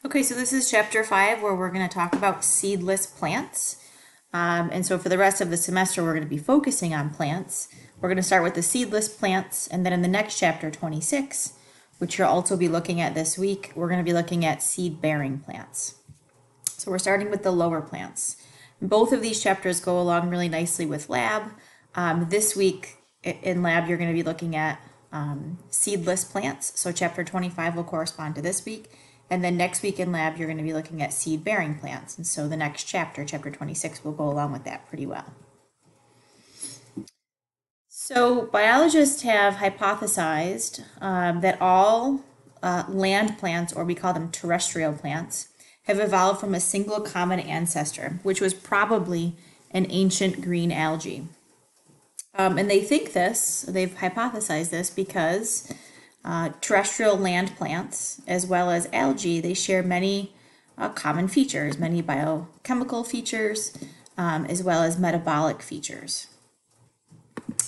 Okay, so this is chapter 5 where we're going to talk about seedless plants. And so for the rest of the semester, we're going to be focusing on plants. We're going to start with the seedless plants, and then in the next chapter, 26, which you'll also be looking at this week, we're going to be looking at seed-bearing plants. So we're starting with the lower plants. Both of these chapters go along really nicely with lab. This week in lab, you're going to be looking at seedless plants. So chapter 25 will correspond to this week. And then next week in lab, you're going to be looking at seed-bearing plants. And so the next chapter, chapter 26, will go along with that pretty well. So biologists have hypothesized that all land plants, or we call them terrestrial plants, have evolved from a single common ancestor, which was probably an ancient green algae. And they think this, they've hypothesized this because terrestrial land plants, as well as algae, they share many common features, many biochemical features, as well as metabolic features.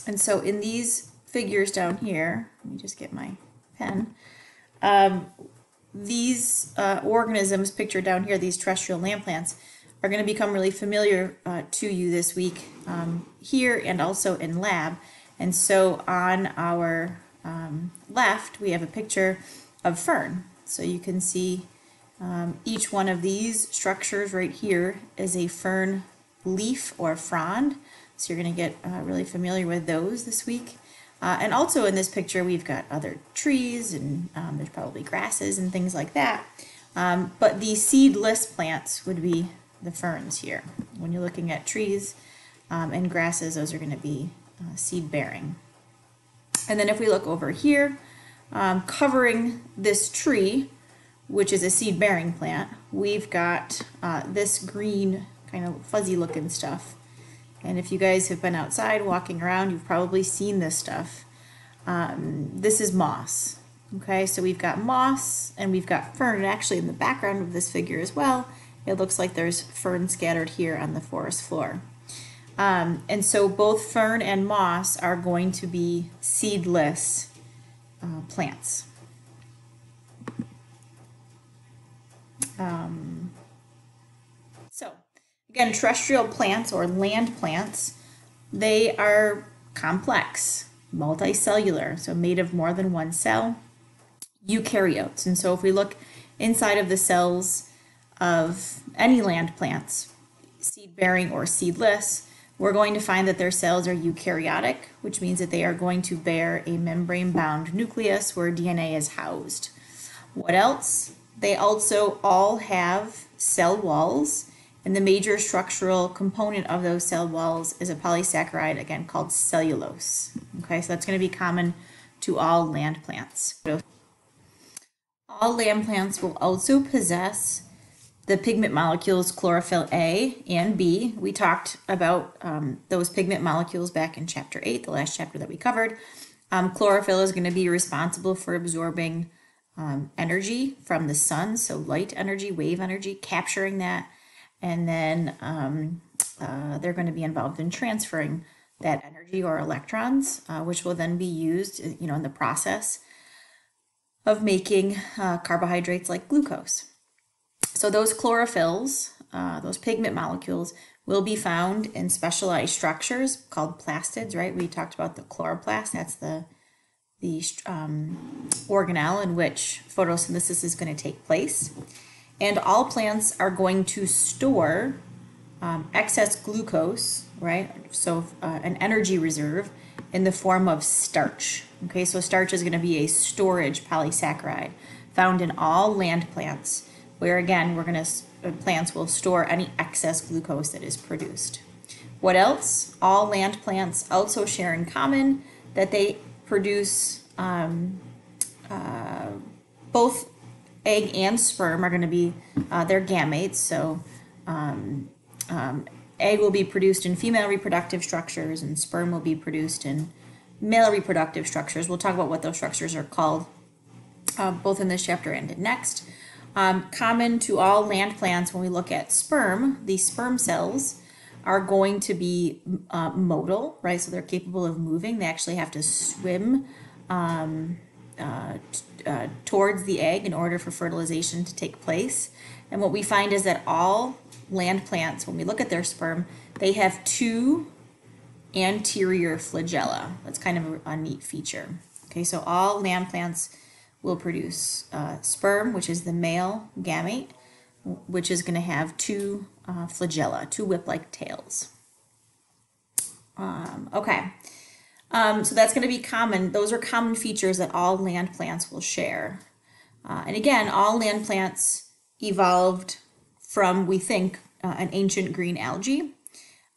And so in these figures down here, let me just get my pen, these organisms pictured down here, these terrestrial land plants, are going to become really familiar to you this week here and also in lab. And so on our left, we have a picture of fern. So you can see each one of these structures right here is a fern leaf or frond. So you're going to get really familiar with those this week. And also in this picture, we've got other trees and there's probably grasses and things like that. But the seedless plants would be the ferns here. When you're looking at trees and grasses, those are going to be seed bearing. And then if we look over here, covering this tree, which is a seed bearing plant, we've got this green kind of fuzzy looking stuff. And if you guys have been outside walking around, you've probably seen this stuff. This is moss. Okay, so we've got moss and we've got fern. And actually in the background of this figure as well, it looks like there's fern scattered here on the forest floor. And so both fern and moss are going to be seedless plants. So again, terrestrial plants or land plants, they are complex, multicellular, so made of more than one cell, eukaryotes. And so if we look inside of the cells of any land plants, seed-bearing or seedless, we're going to find that their cells are eukaryotic, which means that they are going to bear a membrane-bound nucleus where DNA is housed. What else? They also all have cell walls, and the major structural component of those cell walls is a polysaccharide, again, called cellulose. Okay, so that's going to be common to all land plants. All land plants will also possess the pigment molecules chlorophyll A and B. We talked about those pigment molecules back in chapter 8, the last chapter that we covered. Chlorophyll is going to be responsible for absorbing energy from the sun, so light energy, wave energy, capturing that, and then they're going to be involved in transferring that energy or electrons, which will then be used, in the process of making carbohydrates like glucose. So those chlorophylls, those pigment molecules, will be found in specialized structures called plastids, right? We talked about the chloroplast. That's the organelle in which photosynthesis is going to take place. And all plants are going to store excess glucose, right? So an energy reserve in the form of starch. Okay, so starch is going to be a storage polysaccharide found in all land plants, where again, plants will store any excess glucose that is produced. What else? All land plants also share in common that they produce both egg and sperm are going to be their gametes. So egg will be produced in female reproductive structures and sperm will be produced in male reproductive structures. We'll talk about what those structures are called both in this chapter and in next. Common to all land plants when we look at sperm, these sperm cells are going to be modal, right? So they're capable of moving. They actually have to swim towards the egg in order for fertilization to take place. And what we find is that all land plants, when we look at their sperm, they have two anterior flagella. That's kind of a neat feature. Okay, so all land plants will produce sperm, which is the male gamete, which is going to have two flagella, two whip-like tails. Okay, so that's going to be common. Those are common features that all land plants will share. And again, all land plants evolved from, we think, an ancient green algae,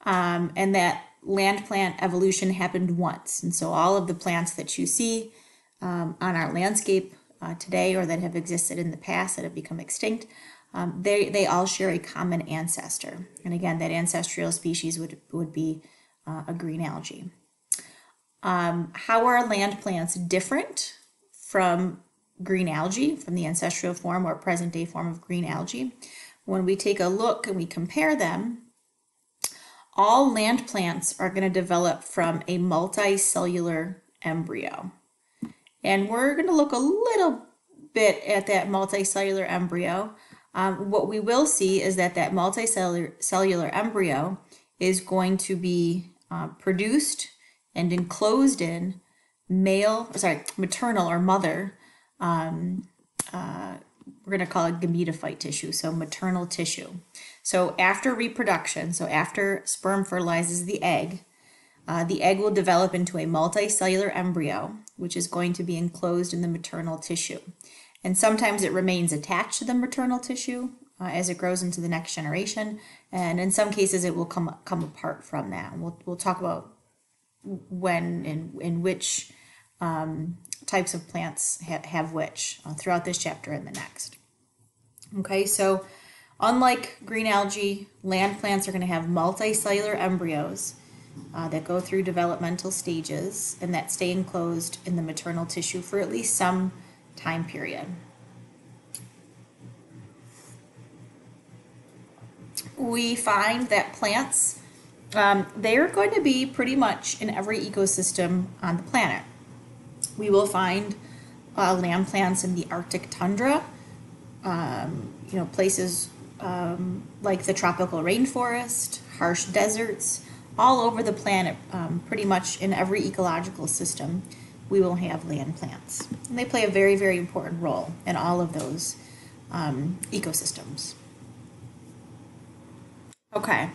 and that land plant evolution happened once. And so all of the plants that you see on our landscape today, or that have existed in the past that have become extinct, they all share a common ancestor. And again, that ancestral species would be a green algae. How are land plants different from green algae, from the ancestral form or present day form of green algae? When we take a look and we compare them, all land plants are going to develop from a multicellular embryo. And we're going to look a little bit at that multicellular embryo. What we will see is that multicellular embryo is going to be produced and enclosed in maternal or mother, we're going to call it gametophyte tissue, so maternal tissue. So after reproduction, so after sperm fertilizes the egg will develop into a multicellular embryo, which is going to be enclosed in the maternal tissue. And sometimes it remains attached to the maternal tissue as it grows into the next generation, and in some cases it will come apart from that. We'll talk about when and in which types of plants have which throughout this chapter and the next. Okay, so unlike green algae, land plants are going to have multicellular embryos that go through developmental stages and that stay enclosed in the maternal tissue for at least some time period. We find that plants, they're going to be pretty much in every ecosystem on the planet. We will find land plants in the Arctic tundra, places like the tropical rainforest, harsh deserts, all over the planet, pretty much in every ecological system, we will have land plants. And they play a very, very important role in all of those ecosystems. Okay,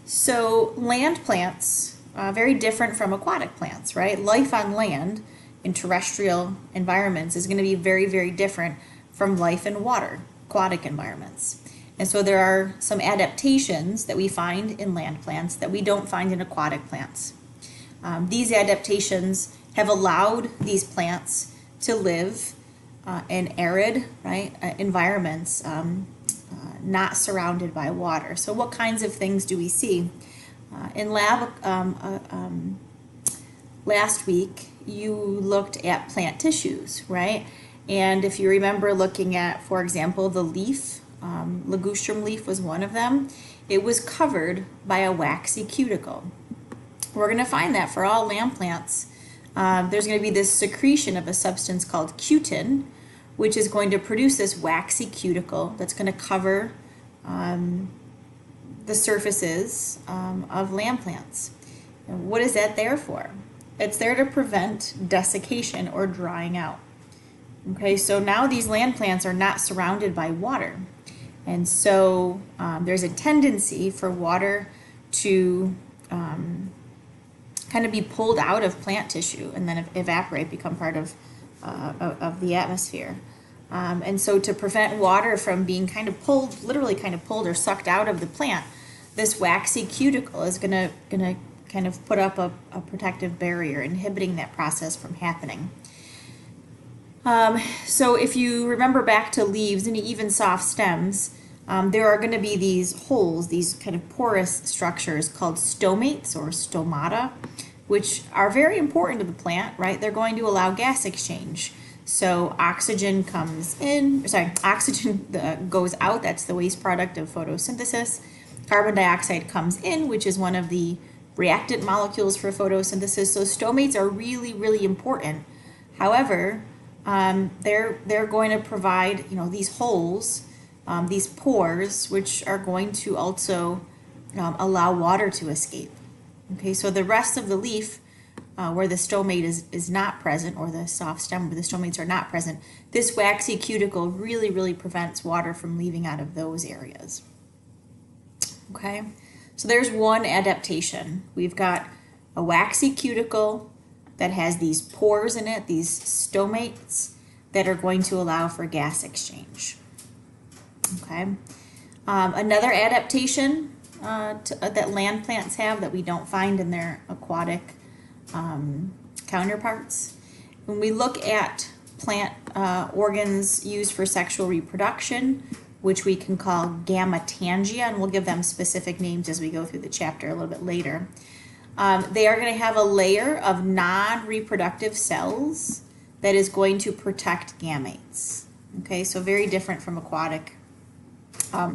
so land plants, very different from aquatic plants, right? Life on land in terrestrial environments is going to be very, very different from life in water, aquatic environments. And so there are some adaptations that we find in land plants that we don't find in aquatic plants. These adaptations have allowed these plants to live in arid, environments, not surrounded by water. So what kinds of things do we see? In lab last week, you looked at plant tissues, right? And if you remember looking at, for example, the leaf, ligustrum leaf was one of them, it was covered by a waxy cuticle. We're going to find that for all land plants. There's going to be this secretion of a substance called cutin, which is going to produce this waxy cuticle that's going to cover the surfaces of land plants. And what is that there for? It's there to prevent desiccation or drying out. Okay, so now these land plants are not surrounded by water. And so there's a tendency for water to kind of be pulled out of plant tissue and then evaporate, become part of the atmosphere. And so to prevent water from being kind of pulled, literally kind of pulled or sucked out of the plant, this waxy cuticle is gonna kind of put up a protective barrier, inhibiting that process from happening. So if you remember back to leaves and even soft stems, there are going to be these holes, these kind of porous structures called stomates or stomata, which are very important to the plant, right? They're going to allow gas exchange. So oxygen comes in, oxygen goes out, that's the waste product of photosynthesis. Carbon dioxide comes in, which is one of the reactant molecules for photosynthesis. So stomates are really, really important. However, they're going to provide, these holes, these pores, which are going to also allow water to escape. Okay, so the rest of the leaf, where the stomate is not present, or the soft stem where the stomates are not present, this waxy cuticle really, really prevents water from leaving out of those areas. Okay, so there's one adaptation. We've got a waxy cuticle that has these pores in it, these stomates, that are going to allow for gas exchange. Okay, another adaptation that land plants have that we don't find in their aquatic counterparts. When we look at plant organs used for sexual reproduction, which we can call gametangia, and we'll give them specific names as we go through the chapter a little bit later. They are going to have a layer of non-reproductive cells that is going to protect gametes. Okay, so very different from aquatic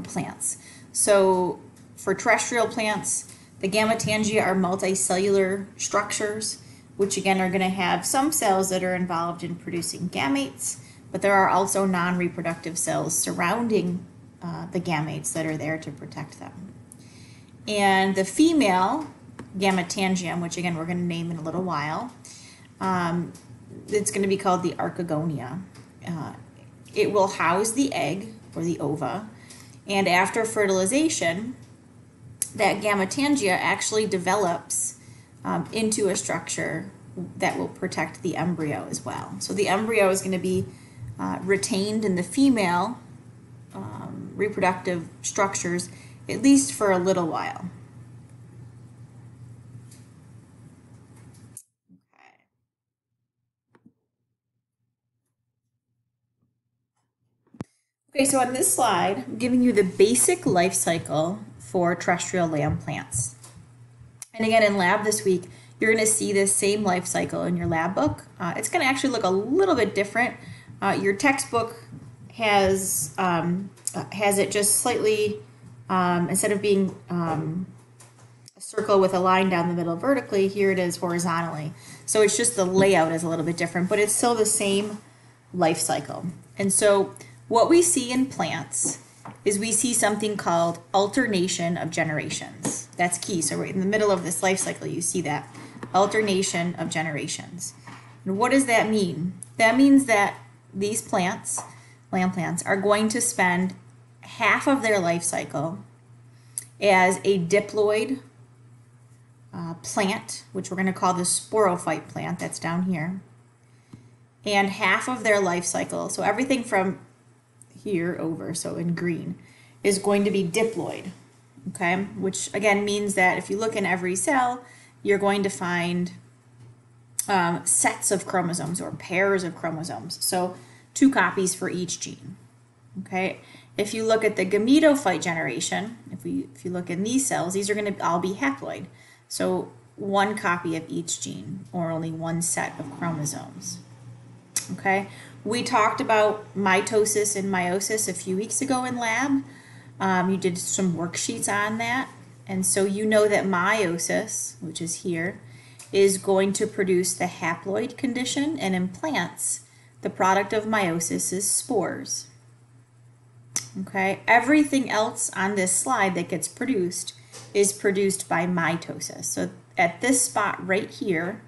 plants. So for terrestrial plants, the gametangia are multicellular structures, which again are going to have some cells that are involved in producing gametes, but there are also non-reproductive cells surrounding the gametes that are there to protect them. And the female gametangium, which again we're going to name in a little while, it's going to be called the archegonia. It will house the egg or the ova, and after fertilization, that gametangia actually develops into a structure that will protect the embryo as well. So the embryo is going to be retained in the female reproductive structures, at least for a little while. Okay, so on this slide, I'm giving you the basic life cycle for terrestrial land plants. And again, in lab this week, you're going to see this same life cycle in your lab book. It's going to actually look a little bit different. Your textbook has it just slightly, instead of being a circle with a line down the middle vertically, here it is horizontally. So it's just the layout is a little bit different, but it's still the same life cycle. And so what we see in plants is we see something called alternation of generations. That's key. So right in the middle of this life cycle, you see that alternation of generations. And what does that mean? That means that these plants, land plants, are going to spend half of their life cycle as a diploid plant, which we're going to call the sporophyte plant, that's down here, and half of their life cycle, so everything from here over, so in green, is going to be diploid, okay? Which again means that if you look in every cell, you're going to find sets of chromosomes or pairs of chromosomes, so 2 copies for each gene, okay? If you look at the gametophyte generation, if you look in these cells, these are going to all be haploid, so 1 copy of each gene, or only 1 set of chromosomes, okay? We talked about mitosis and meiosis a few weeks ago in lab. You did some worksheets on that. And so you know that meiosis, which is here, is going to produce the haploid condition. And in plants, the product of meiosis is spores. Okay, everything else on this slide that gets produced is produced by mitosis. So at this spot right here,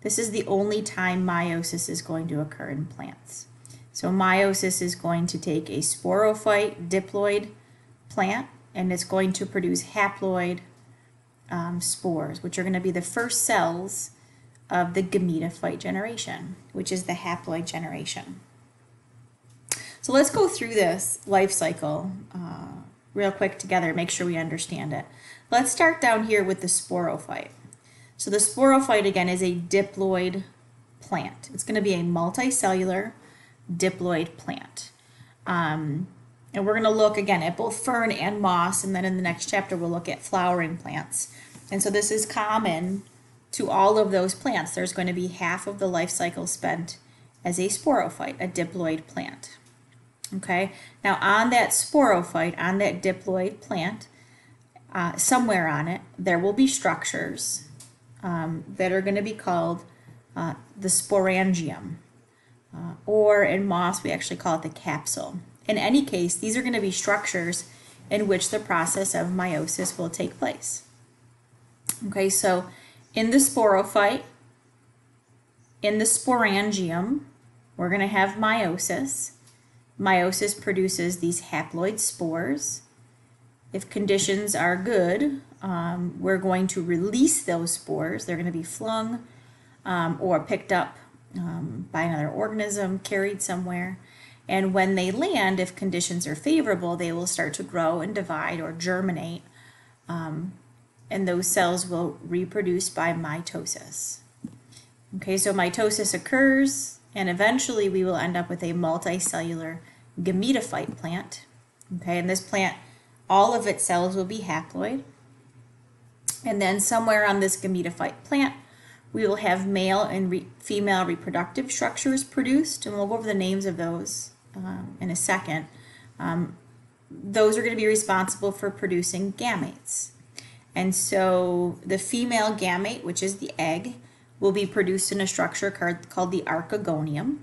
this is the only time meiosis is going to occur in plants. So meiosis is going to take a sporophyte diploid plant, and it's going to produce haploid spores, which are going to be the first cells of the gametophyte generation, which is the haploid generation. So let's go through this life cycle real quick together, make sure we understand it. Let's start down here with the sporophyte. So the sporophyte, again, is a diploid plant. It's going to be a multicellular diploid plant. And we're going to look, again, at both fern and moss, and then in the next chapter we'll look at flowering plants. And so this is common to all of those plants. There's going to be half of the life cycle spent as a sporophyte, a diploid plant. Okay, now on that sporophyte, on that diploid plant, somewhere on it, there will be structures that are going to be called the sporangium. or in moss, we actually call it the capsule. In any case, these are going to be structures in which the process of meiosis will take place. Okay, so in the sporophyte, in the sporangium, we're going to have meiosis. Meiosis produces these haploid spores. If conditions are good, we're going to release those spores. They're going to be flung or picked up by another organism, carried somewhere. And when they land, if conditions are favorable, they will start to grow and divide or germinate. And those cells will reproduce by mitosis. Okay, so mitosis occurs, and eventually we will end up with a multicellular gametophyte plant. Okay, and this plant, all of its cells will be haploid. And then somewhere on this gametophyte plant, we will have male and female reproductive structures produced, and we'll go over the names of those in a second. Those are going to be responsible for producing gametes. And so the female gamete, which is the egg, will be produced in a structure called the archegonium.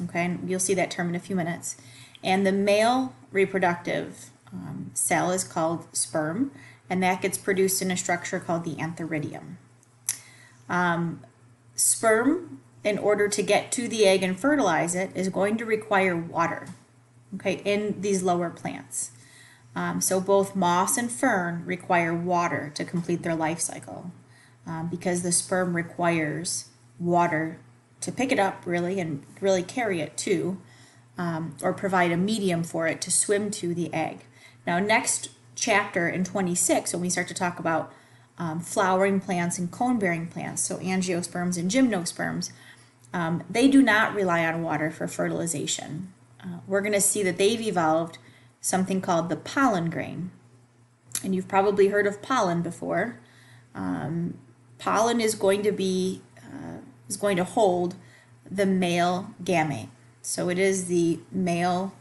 Okay, and you'll see that term in a few minutes. And the male reproductive cell is called sperm, and that gets produced in a structure called the antheridium. Sperm, in order to get to the egg and fertilize it, is going to require water, okay, in these lower plants. So both moss and fern require water to complete their life cycle because the sperm requires water to pick it up really and really carry it to or provide a medium for it to swim to the egg. Now next chapter in 26, when we start to talk about flowering plants and cone-bearing plants, so angiosperms and gymnosperms, they do not rely on water for fertilization. We're going to see that they've evolved something called the pollen grain. And you've probably heard of pollen before. Pollen is going to hold the male gamete. So it is the male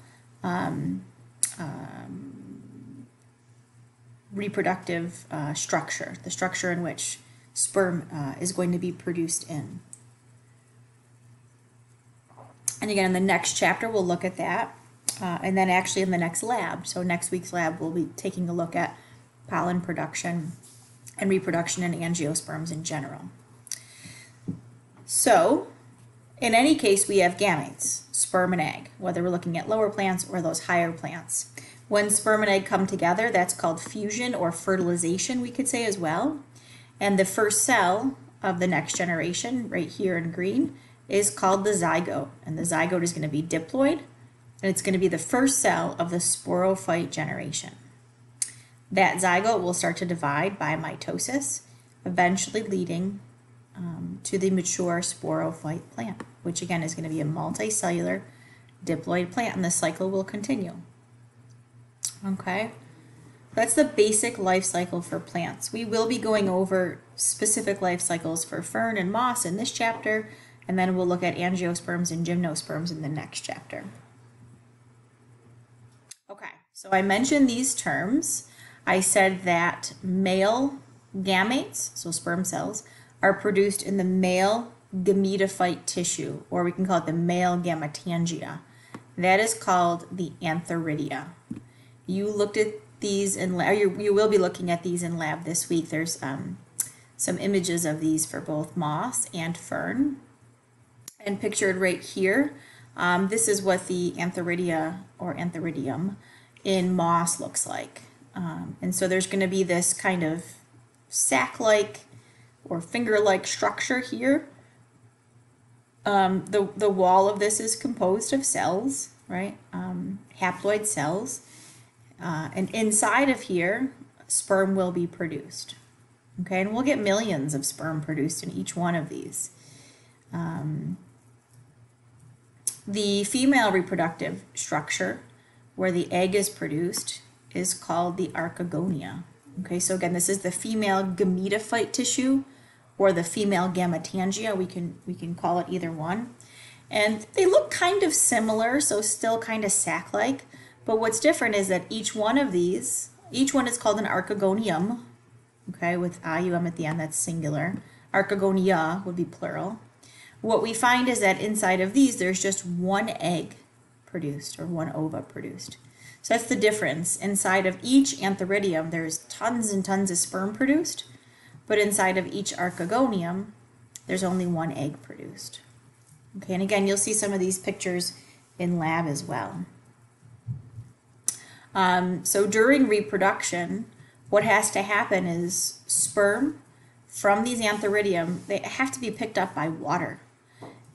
reproductive structure, the structure in which sperm is going to be produced in. And again, in the next chapter, we'll look at that. And then actually in the next lab, so next week's lab, we'll be taking a look at pollen production and reproduction in angiosperms in general. So, in any case, we have gametes, sperm and egg, whether we're looking at lower plants or those higher plants. When sperm and egg come together, that's called fusion or fertilization, we could say as well. And the first cell of the next generation, right here in green, is called the zygote. And the zygote is going to be diploid, and it's going to be the first cell of the sporophyte generation. That zygote will start to divide by mitosis, eventually leading to the mature sporophyte plant, which again is going to be a multicellular diploid plant, and the cycle will continue. Okay, that's the basic life cycle for plants. We will be going over specific life cycles for fern and moss in this chapter, and then we'll look at angiosperms and gymnosperms in the next chapter. Okay, so I mentioned these terms. I said that male gametes, so sperm cells, are produced in the male gametophyte tissue, or we can call it the male gametangia. That is called the antheridia. You looked at these in lab, you will be looking at these in lab this week. There's some images of these for both moss and fern. And pictured right here, this is what the antheridia or antheridium in moss looks like. And so there's going to be this kind of sac-like or finger-like structure here. The wall of this is composed of cells, right? Haploid cells. And inside of here, sperm will be produced. Okay, and we'll get millions of sperm produced in each one of these. The female reproductive structure, where the egg is produced, is called the archegonia. Okay, so again, this is the female gametophyte tissue, or the female gametangia. We can call it either one. And they look kind of similar, so still kind of sac-like. But what's different is that each one of these, each one is called an archegonium. Okay, with IUM at the end, that's singular. Archegonia would be plural. what we find is that inside of these, there's just one egg produced or one ova produced. So that's the difference. Inside of each Antheridium, there's tons and tons of sperm produced, but inside of each Archegonium, there's only one egg produced. Okay, and again, you'll see some of these pictures in lab as well. So during reproduction, what has to happen is sperm from these Antheridium, they have to be picked up by water.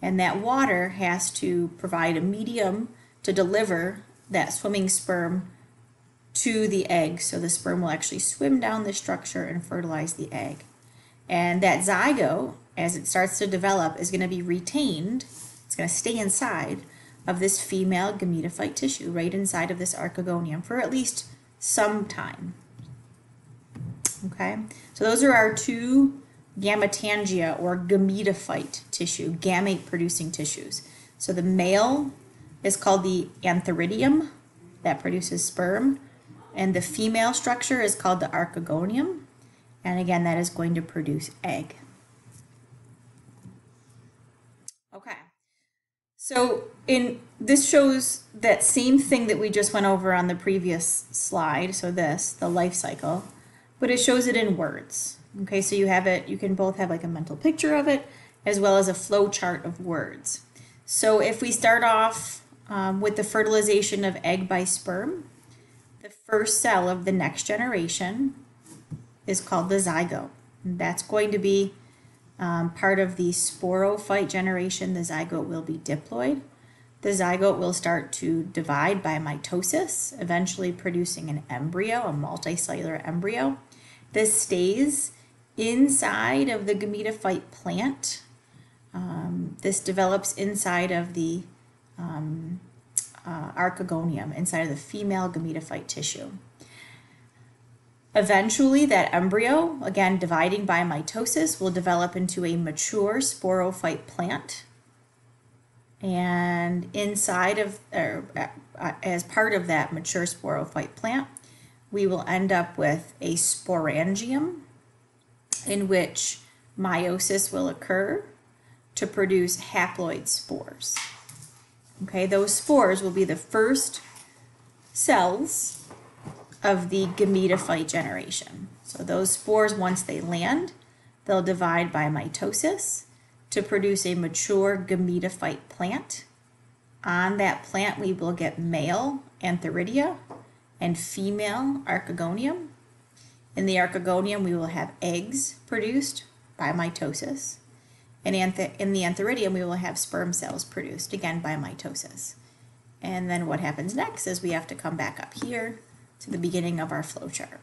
And that water has to provide a medium to deliver that swimming sperm to the egg. So the sperm will actually swim down the structure and fertilize the egg. And that zygote, as it starts to develop, is going to be retained. It's going to stay inside of this female gametophyte tissue, right inside of this Archegonium for at least some time. Okay, so those are our two gametangia or gametophyte tissue, gamete producing tissues. So the male is called the Antheridium that produces sperm, and the female structure is called the Archegonium, and again that is going to produce egg. Okay, so this shows that same thing that we just went over on the previous slide, so the life cycle, but it shows it in words. Okay, so you can both have like a mental picture of it as well as a flow chart of words. So if we start off with the fertilization of egg by sperm, the first cell of the next generation is called the zygote. And that's going to be part of the sporophyte generation. The zygote will be diploid. The zygote will start to divide by mitosis, eventually producing an embryo, a multicellular embryo. This stays inside of the gametophyte plant. This develops inside of the Archegonium, inside of the female gametophyte tissue. Eventually, that embryo, again dividing by mitosis, will develop into a mature sporophyte plant. And inside of, as part of that mature sporophyte plant, we will end up with a sporangium in which meiosis will occur to produce haploid spores. Okay, those spores will be the first cells of the gametophyte generation. So those spores, once they land, they'll divide by mitosis to produce a mature gametophyte plant. On that plant, we will get male Antheridia and female Archegonium. In the Archegonium, we will have eggs produced by mitosis. And in the Antheridium, we will have sperm cells produced, again, by mitosis. And then what happens next is we have to come back up here to the beginning of our flowchart.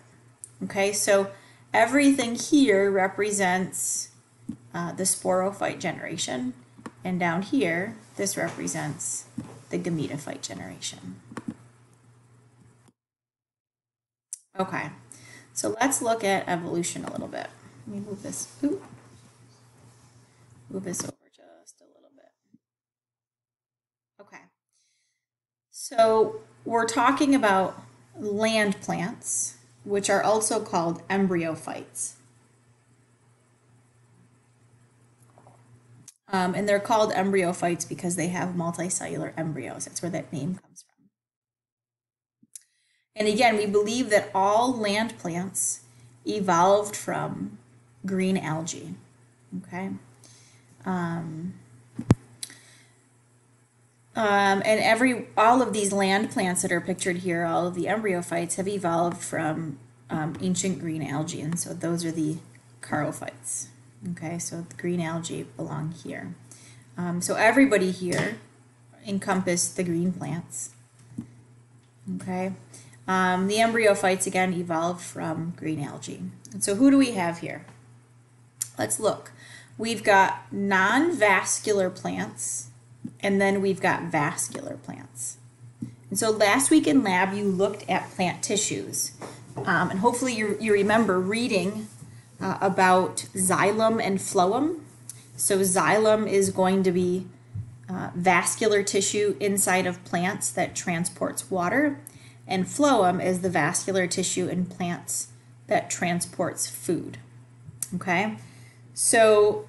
Okay, so everything here represents the sporophyte generation, and down here, this represents the gametophyte generation. Okay, so let's look at evolution a little bit. Let me move this. Move this over just a little bit. Okay, so we're talking about land plants, which are also called embryophytes. And they're called embryophytes because they have multicellular embryos. That's where that name comes from. And again, we believe that all land plants evolved from green algae. Okay. And all of these land plants that are pictured here, all of the embryophytes, have evolved from ancient green algae, and so those are the charophytes. Okay, so the green algae belong here. So everybody here encompass the green plants. Okay, the embryophytes again evolved from green algae. And so who do we have here? Let's look. We've got non-vascular plants, and then we've got vascular plants. And so last week in lab, you looked at plant tissues. And hopefully you remember reading about xylem and phloem. So xylem is going to be vascular tissue inside of plants that transports water, and phloem is the vascular tissue in plants that transports food. Okay, so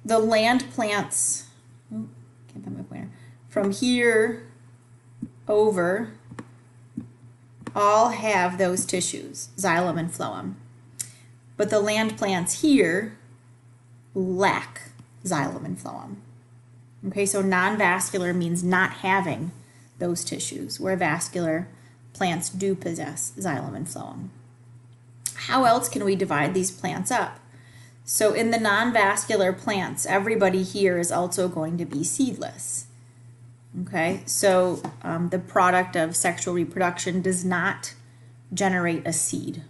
the land plants, can't find my pointer, from here over all have those tissues, xylem and phloem. But the land plants here lack xylem and phloem. Okay, so non-vascular means not having those tissues, where vascular plants do possess xylem and phloem. How else can we divide these plants up? So in the non-vascular plants, everybody here is also going to be seedless. Okay, so the product of sexual reproduction does not generate a seed.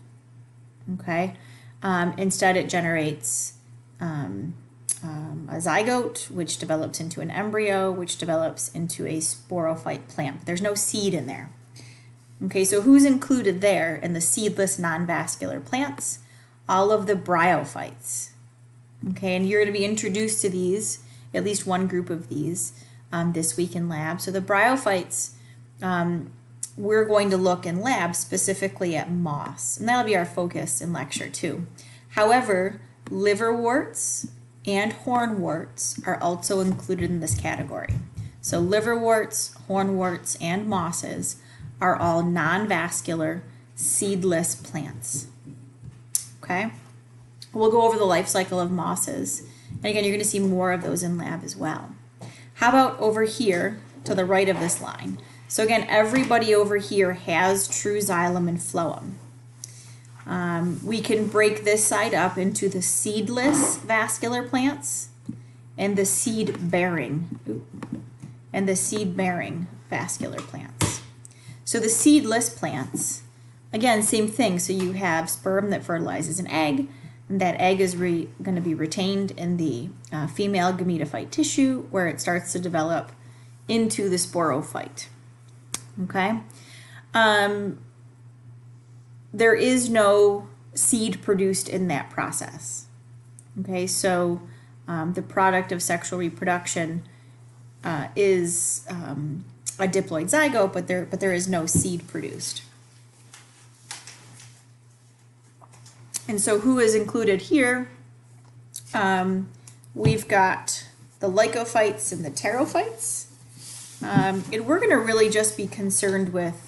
Okay, instead it generates a zygote, which develops into an embryo, which develops into a sporophyte plant. There's no seed in there. Okay, so who's included there in the seedless non-vascular plants? All of the bryophytes. Okay, and you're going to be introduced to these, at least one group of these, this week in lab. So the bryophytes, we're going to look in lab specifically at moss, and that'll be our focus in lecture 2. However, liverworts and hornworts are also included in this category. So liverworts, hornworts, and mosses are all non-vascular, seedless plants. Okay? We'll go over the life cycle of mosses. And again, you're going to see more of those in lab as well. How about over here to the right of this line? So again, everybody over here has true xylem and phloem. We can break this side up into the seedless vascular plants and the seed-bearing vascular plants. So the seedless plants, again, same thing. So you have sperm that fertilizes an egg, and that egg is going to be retained in the female gametophyte tissue, where it starts to develop into the sporophyte. Okay? There is no seed produced in that process. Okay, so the product of sexual reproduction is a diploid zygote, but there is no seed produced. And so who is included here? We've got the lycophytes and the pterophytes. And we're going to really just be concerned with,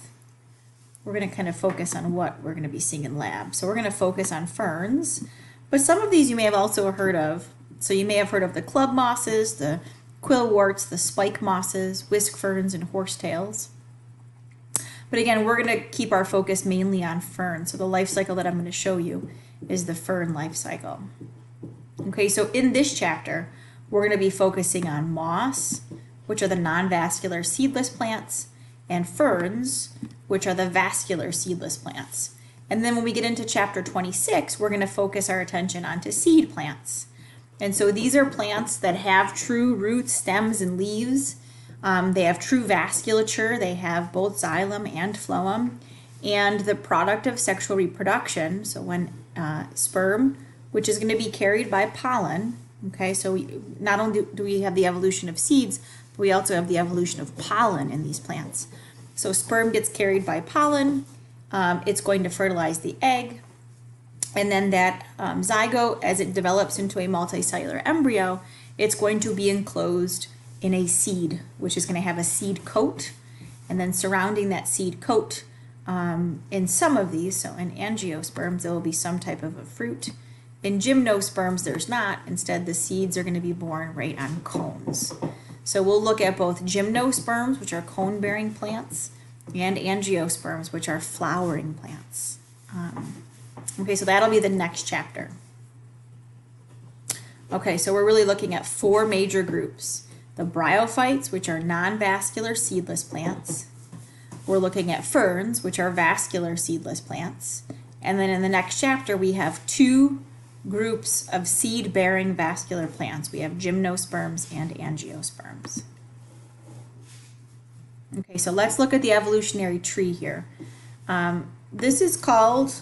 we're going to kind of focus on what we're going to be seeing in lab. So we're going to focus on ferns, but some of these you may have also heard of. So you may have heard of the club mosses, the quillworts, the spike mosses, whisk ferns, and horsetails. But again, we're going to keep our focus mainly on ferns. So the life cycle that I'm going to show you is the fern life cycle. Okay, so in this chapter, we're going to be focusing on moss, which are the non-vascular seedless plants, and ferns, which are the vascular seedless plants. And then when we get into chapter 26, we're going to focus our attention onto seed plants. And so these are plants that have true roots, stems, and leaves. They have true vasculature. They have both xylem and phloem. And the product of sexual reproduction, so when sperm, which is going to be carried by pollen, okay, so not only do we have the evolution of seeds, but we also have the evolution of pollen in these plants. So sperm gets carried by pollen. It's going to fertilize the egg. And then that zygote, as it develops into a multicellular embryo, it's going to be enclosed in a seed, which is going to have a seed coat. And then surrounding that seed coat, in some of these, so in angiosperms, there will be some type of a fruit. In gymnosperms, there's not. Instead, the seeds are going to be born right on cones. So we'll look at both gymnosperms, which are cone-bearing plants, and angiosperms, which are flowering plants. Okay, so that'll be the next chapter. Okay, so we're really looking at 4 major groups. The bryophytes, which are non-vascular seedless plants. We're looking at ferns, which are vascular seedless plants. And then in the next chapter, we have 2 groups of seed-bearing vascular plants. We have gymnosperms and angiosperms. Okay, so let's look at the evolutionary tree here. This is called,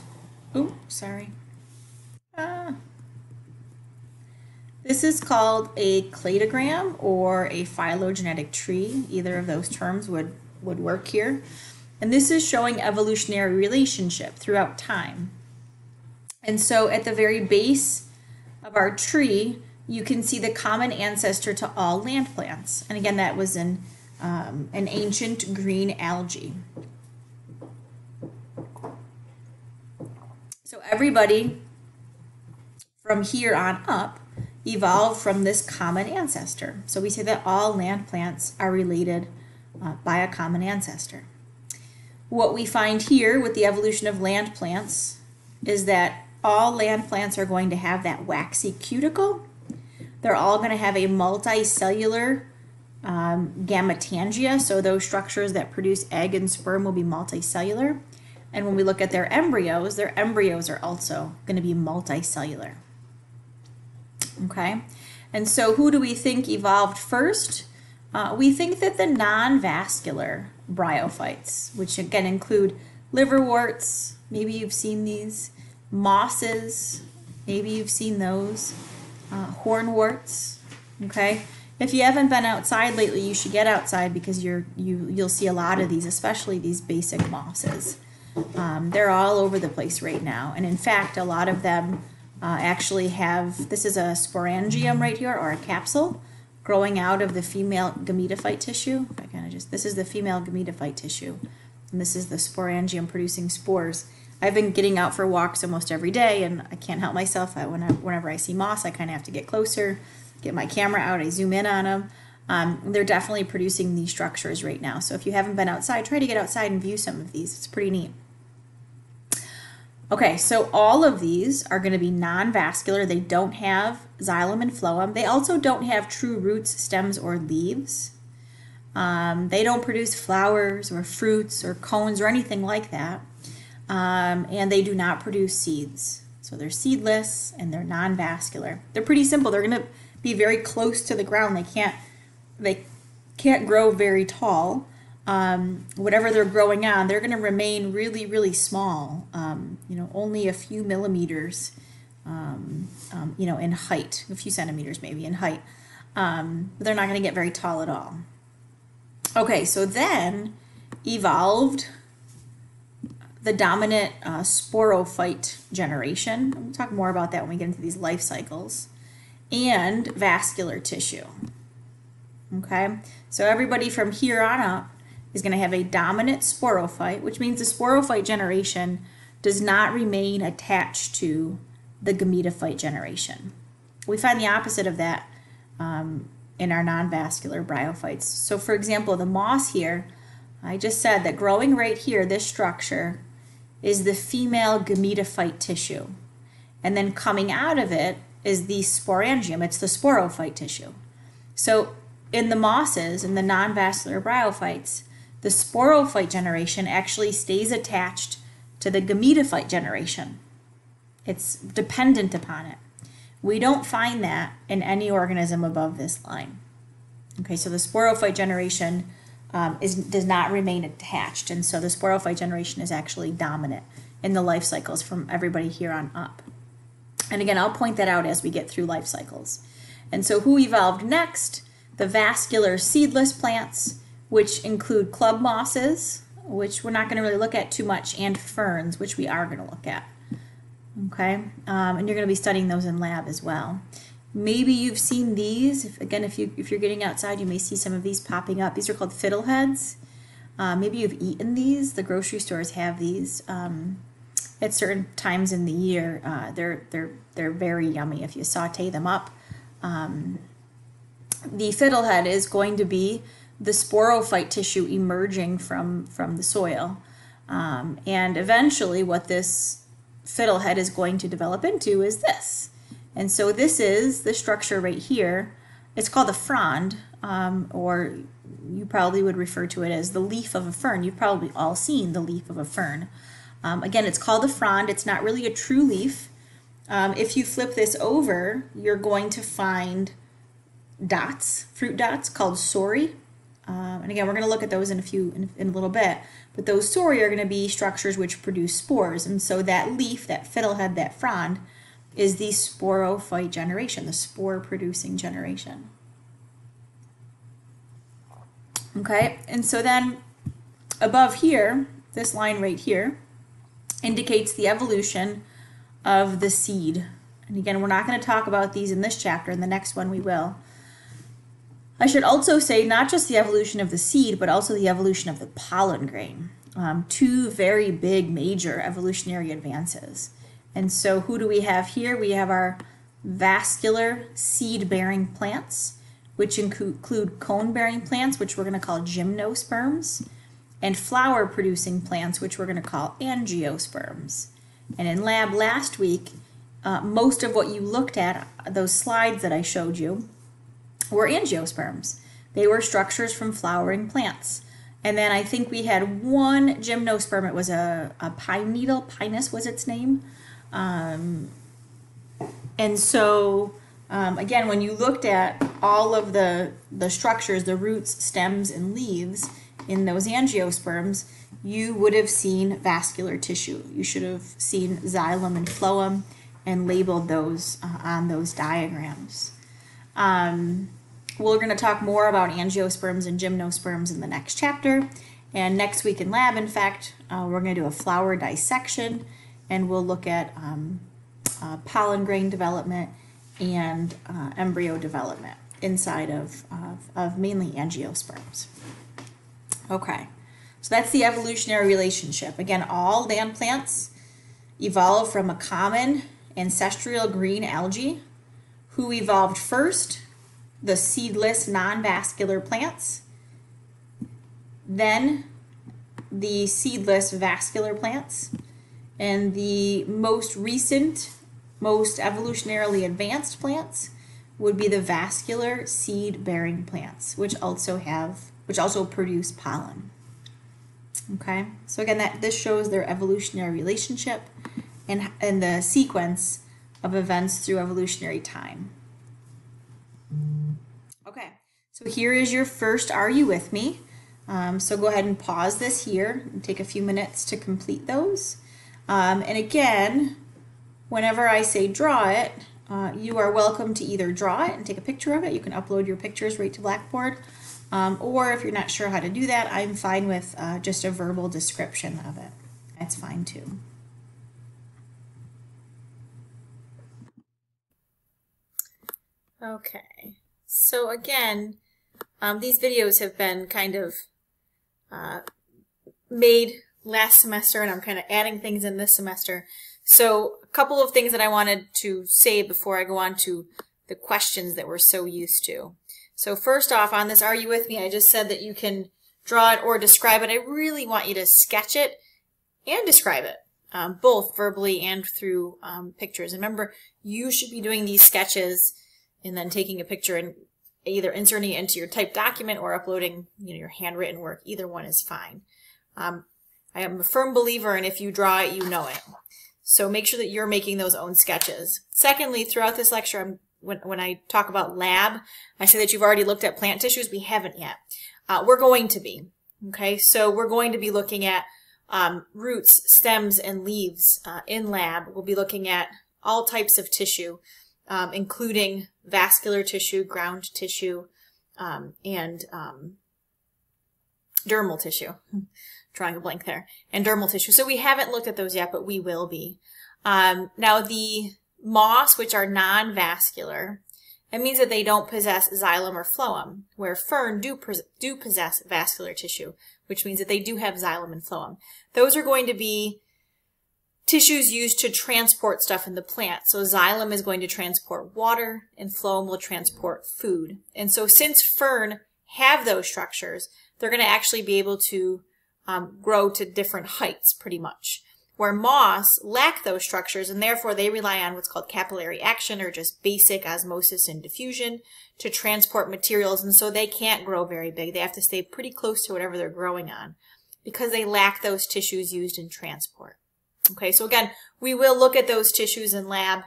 this is called a cladogram or a phylogenetic tree. Either of those terms would work here. And this is showing evolutionary relationship throughout time. And so at the very base of our tree, you can see the common ancestor to all land plants. And again, that was an ancient green algae. So everybody from here on up evolved from this common ancestor. So we say that all land plants are related by a common ancestor. What we find here with the evolution of land plants is that all land plants are going to have that waxy cuticle. They're all going to have a multicellular gametangia, so those structures that produce egg and sperm will be multicellular. And when we look at their embryos are also going to be multicellular. Okay, and so who do we think evolved first? We think that the non-vascular bryophytes, which again include liverworts, maybe you've seen these, mosses, maybe you've seen those, hornworts, okay? If you haven't been outside lately, you should get outside because you'll see a lot of these, especially these basic mosses. They're all over the place right now, and in fact, a lot of them actually have, this is a sporangium right here, or a capsule, growing out of the female gametophyte tissue. This is the female gametophyte tissue, and this is the sporangium producing spores. I've been getting out for walks almost every day, and I can't help myself. Whenever I see moss, I kind of have to get closer, get my camera out, I zoom in on them. They're definitely producing these structures right now. So if you haven't been outside, try to get outside and view some of these. It's pretty neat. Okay, so all of these are going to be non-vascular. They don't have xylem and phloem. They also don't have true roots, stems, or leaves. They don't produce flowers or fruits or cones or anything like that. And they do not produce seeds. So they're seedless and they're non-vascular. They're pretty simple. They're going to be very close to the ground. They can't grow very tall. Whatever they're growing on, they're going to remain really, really small, only a few millimeters, in height, a few centimeters maybe in height. But they're not going to get very tall at all. Okay, so then evolved the dominant sporophyte generation. We'll talk more about that when we get into these life cycles, and vascular tissue. Okay, so everybody from here on up is going to have a dominant sporophyte, which means the sporophyte generation does not remain attached to the gametophyte generation. We find the opposite of that in our non-vascular bryophytes. So for example, the moss here, I just said that growing right here, this structure is the female gametophyte tissue. And then coming out of it is the sporangium, it's the sporophyte tissue. So in the mosses, in the non-vascular bryophytes, the sporophyte generation actually stays attached to the gametophyte generation. It's dependent upon it. We don't find that in any organism above this line. Okay, so the sporophyte generation does not remain attached, and so the sporophyte generation is actually dominant in the life cycles from everybody here on up. And again, I'll point that out as we get through life cycles. And so who evolved next? The vascular seedless plants, which include club mosses, which we're not going to really look at too much, and ferns, which we are going to look at. Okay, and you're going to be studying those in lab as well. Maybe you've seen these. If you're getting outside, you may see some of these popping up. These are called fiddleheads. Maybe you've eaten these. The grocery stores have these at certain times in the year. They're very yummy if you saute them up. The fiddlehead is going to be the sporophyte tissue emerging from the soil, and eventually what this fiddlehead is going to develop into is this. And so this is the structure right here. It's called a frond, or you probably would refer to it as the leaf of a fern. You've probably all seen the leaf of a fern. Again, it's called a frond. It's not really a true leaf. If you flip this over, you're going to find dots, fruit dots called sori. And again, we're going to look at those in a little bit. But those sori are going to be structures which produce spores. And so that leaf, that fiddlehead, that frond, is the sporophyte generation, the spore-producing generation. Okay, and so then above here, this line right here, indicates the evolution of the seed. And again, we're not going to talk about these in this chapter. In the next one we will. I should also say not just the evolution of the seed, but also the evolution of the pollen grain. Two very big major evolutionary advances. And so who do we have here? We have our vascular seed-bearing plants, which include cone-bearing plants, which we're going to call gymnosperms, and flower-producing plants, which we're going to call angiosperms. And in lab last week, most of what you looked at, those slides that I showed you, were angiosperms. They were structures from flowering plants. And then I think we had one gymnosperm. It was a pine needle. Pinus was its name. And so, again, when you looked at all of the structures, the roots, stems, and leaves in those angiosperms, you would have seen vascular tissue. You should have seen xylem and phloem and labeled those on those diagrams. We're going to talk more about angiosperms and gymnosperms in the next chapter. And next week in lab, in fact, we're going to do a flower dissection, and we'll look at pollen grain development and embryo development inside of mainly angiosperms. Okay, so that's the evolutionary relationship. Again, all land plants evolved from a common ancestral green algae. Who evolved first? The seedless non-vascular plants, then the seedless vascular plants, and the most recent, most evolutionarily advanced plants would be the vascular seed-bearing plants, which also produce pollen. Okay, so again, this shows their evolutionary relationship and the sequence of events through evolutionary time. Okay, so here is your first Are You With Me? So go ahead and pause this here and take a few minutes to complete those. And again, whenever I say draw it, you are welcome to either draw it and take a picture of it. You can upload your pictures right to Blackboard. Or if you're not sure how to do that, I'm fine with just a verbal description of it. That's fine too. Okay, so again, these videos have been kind of made last semester, and I'm kind of adding things in this semester. So a couple of things that I wanted to say before I go on to the questions that we're so used to. So first off, on this Are You With Me, I just said that you can draw it or describe it. I really want you to sketch it and describe it, both verbally and through pictures. And remember, you should be doing these sketches and then taking a picture and either inserting it into your typed document or uploading, your handwritten work. Either one is fine. I am a firm believer in if you draw it, you know it. So make sure that you're making those own sketches. Secondly, throughout this lecture, when I talk about lab, I say that you've already looked at plant tissues. We haven't yet. We're going to be. Okay, so we're going to be looking at roots, stems, and leaves in lab. We'll be looking at all types of tissue, including vascular tissue, ground tissue, and dermal tissue. Drawing a blank there. And dermal tissue. So we haven't looked at those yet, but we will be. Now the moss, which are non-vascular, it means that they don't possess xylem or phloem, where fern do possess vascular tissue, which means that they do have xylem and phloem. Those are going to be tissues used to transport stuff in the plant. So xylem is going to transport water, and phloem will transport food. And so since fern have those structures, they're going to actually be able to grow to different heights, pretty much. Where moss lack those structures, and therefore they rely on what's called capillary action, or just basic osmosis and diffusion, to transport materials, and so they can't grow very big. They have to stay pretty close to whatever they're growing on, because they lack those tissues used in transport. Okay, so again, we will look at those tissues in lab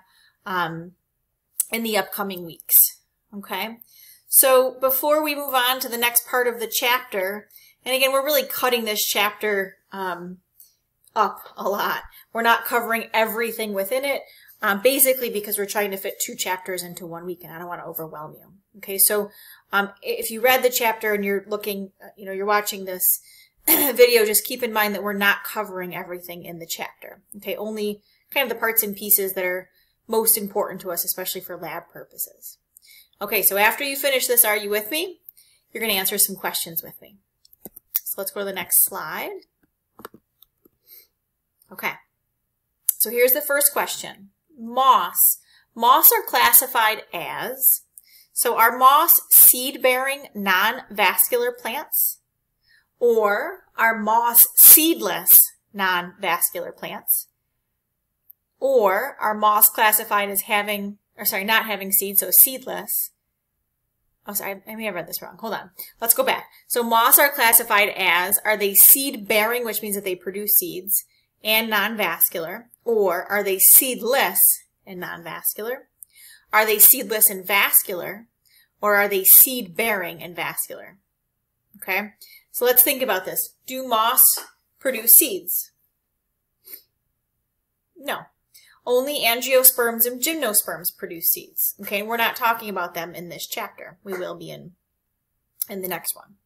in the upcoming weeks. Okay, so before we move on to the next part of the chapter, and again, we're really cutting this chapter up a lot. We're not covering everything within it, basically because we're trying to fit 2 chapters into 1 week, and I don't want to overwhelm you. Okay, so if you read the chapter and you're looking, you're watching this video, just keep in mind that we're not covering everything in the chapter. Okay, only kind of the parts and pieces that are most important to us, especially for lab purposes. Okay, so after you finish this, are you with me? You're going to answer some questions with me. So let's go to the next slide. Okay, so here's the first question. Moss. Moss are classified as, so are moss seed-bearing non-vascular plants? Or are moss seedless non-vascular plants? Or are moss classified as having, or sorry, not having seeds, so seedless? Oh, sorry, I may have read this wrong. Hold on. Let's go back. So moss are classified as, are they seed-bearing, which means that they produce seeds, and non-vascular? Or are they seedless and non-vascular? Are they seedless and vascular? Or are they seed-bearing and vascular? Okay, so let's think about this. Do moss produce seeds? No. Only angiosperms and gymnosperms produce seeds. Okay, we're not talking about them in this chapter. We will be in the next one.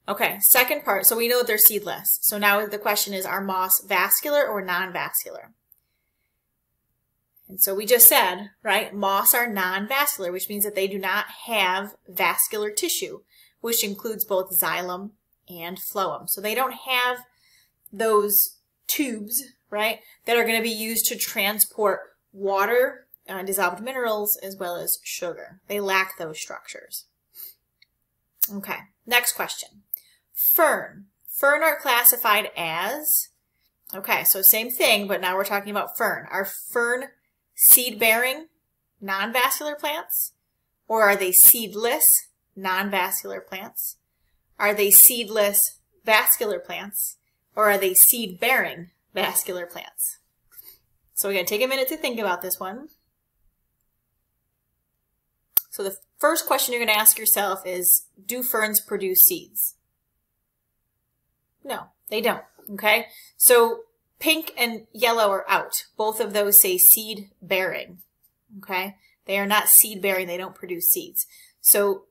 Okay, second part. So we know that they're seedless. So now the question is, are moss vascular or non-vascular? And so we just said, right, moss are non-vascular, which means that they do not have vascular tissue, which includes both xylem and phloem. So they don't have those tubes, right, that are going to be used to transport water, dissolved minerals, as well as sugar. They lack those structures. Okay, next question. Fern. Fern are classified as, okay, so same thing, but now we're talking about fern. Are fern seed-bearing non-vascular plants? Or are they seedless non-vascular plants? Are they seedless vascular plants? Or are they seed-bearing vascular plants? So we're going to take a minute to think about this one. So the first question you're going to ask yourself is, do ferns produce seeds? No, they don't. Okay, so pink and yellow are out. Both of those say seed bearing. Okay, they are not seed bearing. They don't produce seeds. So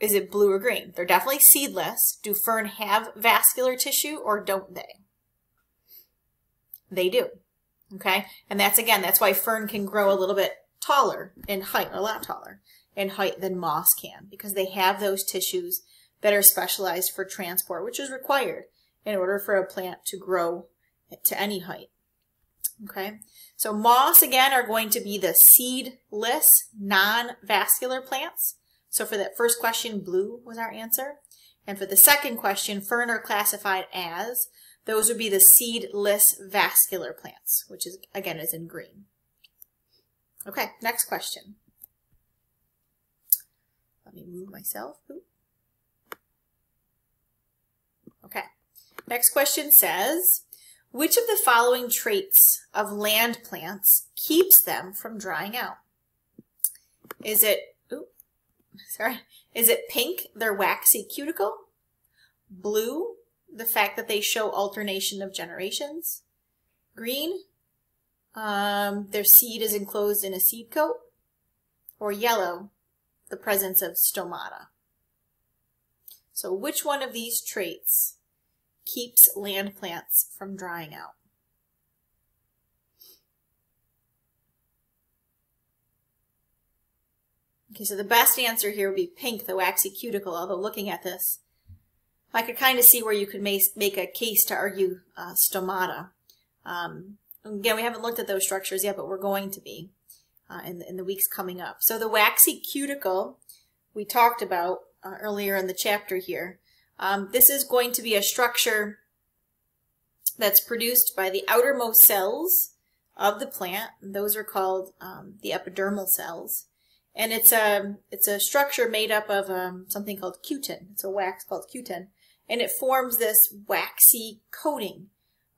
is it blue or green? They're definitely seedless. Do fern have vascular tissue or don't they? They do. Okay, and that's, again, that's why fern can grow a little bit taller in height, a lot taller in height than moss can, because they have those tissues that are specialized for transport, which is required in order for a plant to grow to any height. Okay, so moss, again, are going to be the seedless, non-vascular plants. So for that first question, blue was our answer. And for the second question, fern are classified as, those would be the seedless vascular plants, which is, again, is in green. Okay, next question. Let me move myself. Okay, next question says, which of the following traits of land plants keeps them from drying out? Is it, is it pink, their waxy cuticle? Blue, the fact that they show alternation of generations? Green, their seed is enclosed in a seed coat? Or yellow, the presence of stomata? So which one of these traits keeps land plants from drying out? Okay, so the best answer here would be pink, the waxy cuticle, although looking at this, I could kind of see where you could make a case to argue stomata. Again, we haven't looked at those structures yet, but we're going to be in the weeks coming up. So the waxy cuticle we talked about earlier in the chapter here. This is going to be a structure that's produced by the outermost cells of the plant. Those are called the epidermal cells. And it's a structure made up of something called cutin. It's a wax called cutin. And it forms this waxy coating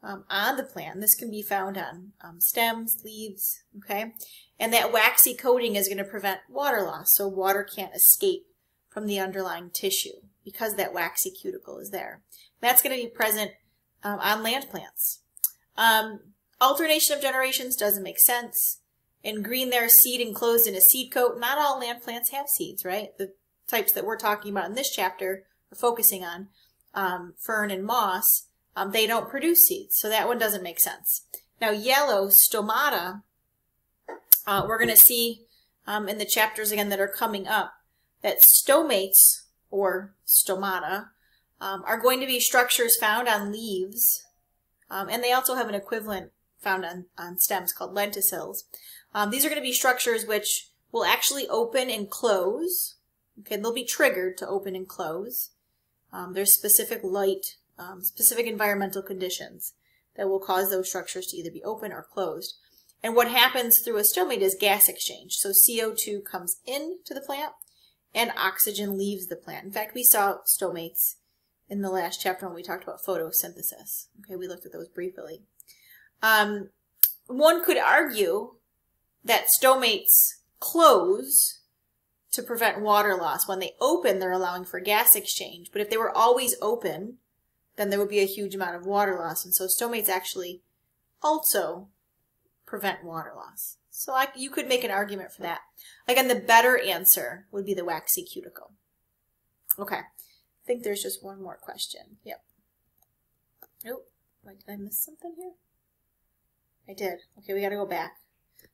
on the plant. This can be found on stems, leaves, okay? And that waxy coating is going to prevent water loss, so water can't escape from the underlying tissue because that waxy cuticle is there. That's going to be present on land plants. Alternation of generations doesn't make sense. In green, there, seed enclosed in a seed coat. Not all land plants have seeds, right? The types that we're talking about in this chapter are focusing on, fern and moss, they don't produce seeds, so that one doesn't make sense. Now, yellow, stomata, we're going to see in the chapters again that are coming up that stomates, or stomata, are going to be structures found on leaves, and they also have an equivalent found on stems called lenticels. These are going to be structures which will actually open and close. Okay, they'll be triggered to open and close. There's specific light, specific environmental conditions that will cause those structures to either be open or closed. And what happens through a stomate is gas exchange. So CO2 comes into the plant and oxygen leaves the plant. In fact, we saw stomates in the last chapter when we talked about photosynthesis. Okay, we looked at those briefly. One could argue that stomates close to prevent water loss. When they open, they're allowing for gas exchange. But if they were always open, then there would be a huge amount of water loss. And so stomates actually also prevent water loss. So you could make an argument for that. Again, the better answer would be the waxy cuticle. Okay, I think there's just one more question. Yep. Oh, did I miss something here? I did. Okay, we got to go back.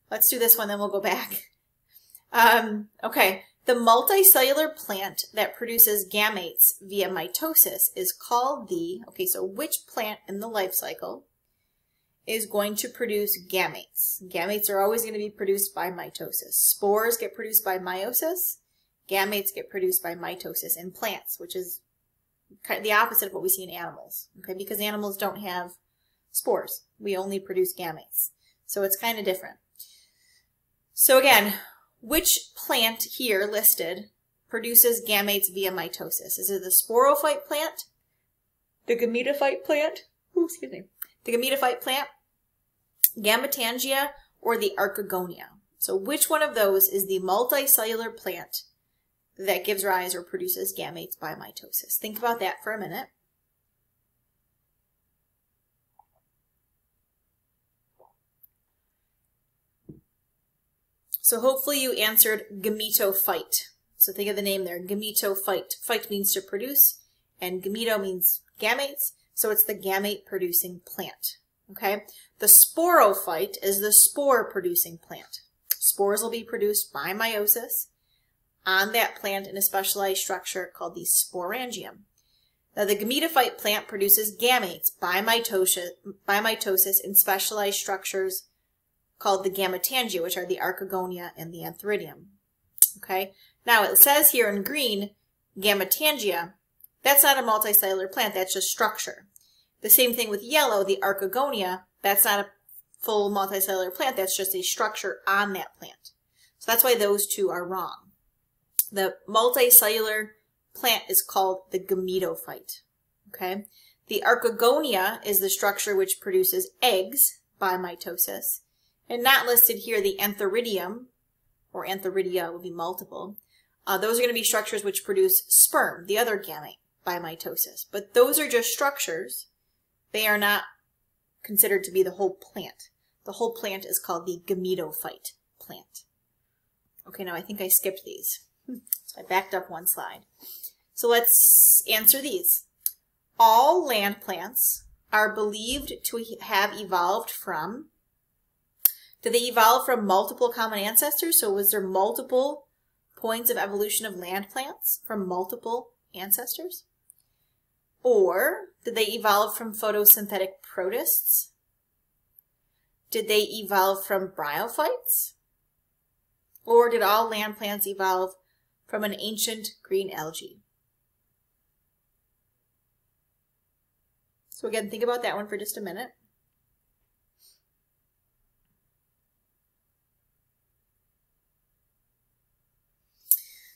Let's do this one, then we'll go back. Okay, the multicellular plant that produces gametes via mitosis is called okay, so which plant in the life cycle is going to produce gametes? Gametes are always going to be produced by mitosis. Spores get produced by meiosis. Gametes get produced by mitosis in plants, which is kind of the opposite of what we see in animals. Okay, because animals don't have spores. We only produce gametes. So it's kind of different. So again, which plant here listed produces gametes via mitosis? Is it the sporophyte plant, the gametophyte plant, the gametophyte plant, Gametangia, or the Archegonia? So which one of those is the multicellular plant that gives rise or produces gametes by mitosis? Think about that for a minute. So hopefully you answered gametophyte. So think of the name there, gametophyte. Phyte means to produce, and gameto means gametes, so it's the gamete-producing plant. Okay? The sporophyte is the spore-producing plant. Spores will be produced by meiosis on that plant in a specialized structure called the sporangium. Now the gametophyte plant produces gametes by mitosis in specialized structures called the Gametangia, which are the Archegonia and the Antheridium. Okay? Now it says here in green, Gametangia, that's not a multicellular plant, that's just structure. The same thing with yellow, the Archegonia, that's not a full multicellular plant, that's just a structure on that plant. So that's why those two are wrong. The multicellular plant is called the gametophyte. Okay? The Archegonia is the structure which produces eggs by mitosis. And not listed here, the Antheridium, or Antheridia would be multiple. Those are going to be structures which produce sperm, the other gamete, by mitosis. But those are just structures. They are not considered to be the whole plant. The whole plant is called the gametophyte plant. Okay, now I think I skipped these. So I backed up one slide. So let's answer these. All land plants are believed to have evolved from... Did they evolve from multiple common ancestors? So was there multiple points of evolution of land plants from multiple ancestors? Or did they evolve from photosynthetic protists? Did they evolve from bryophytes? Or did all land plants evolve from an ancient green algae? So again, think about that one for just a minute.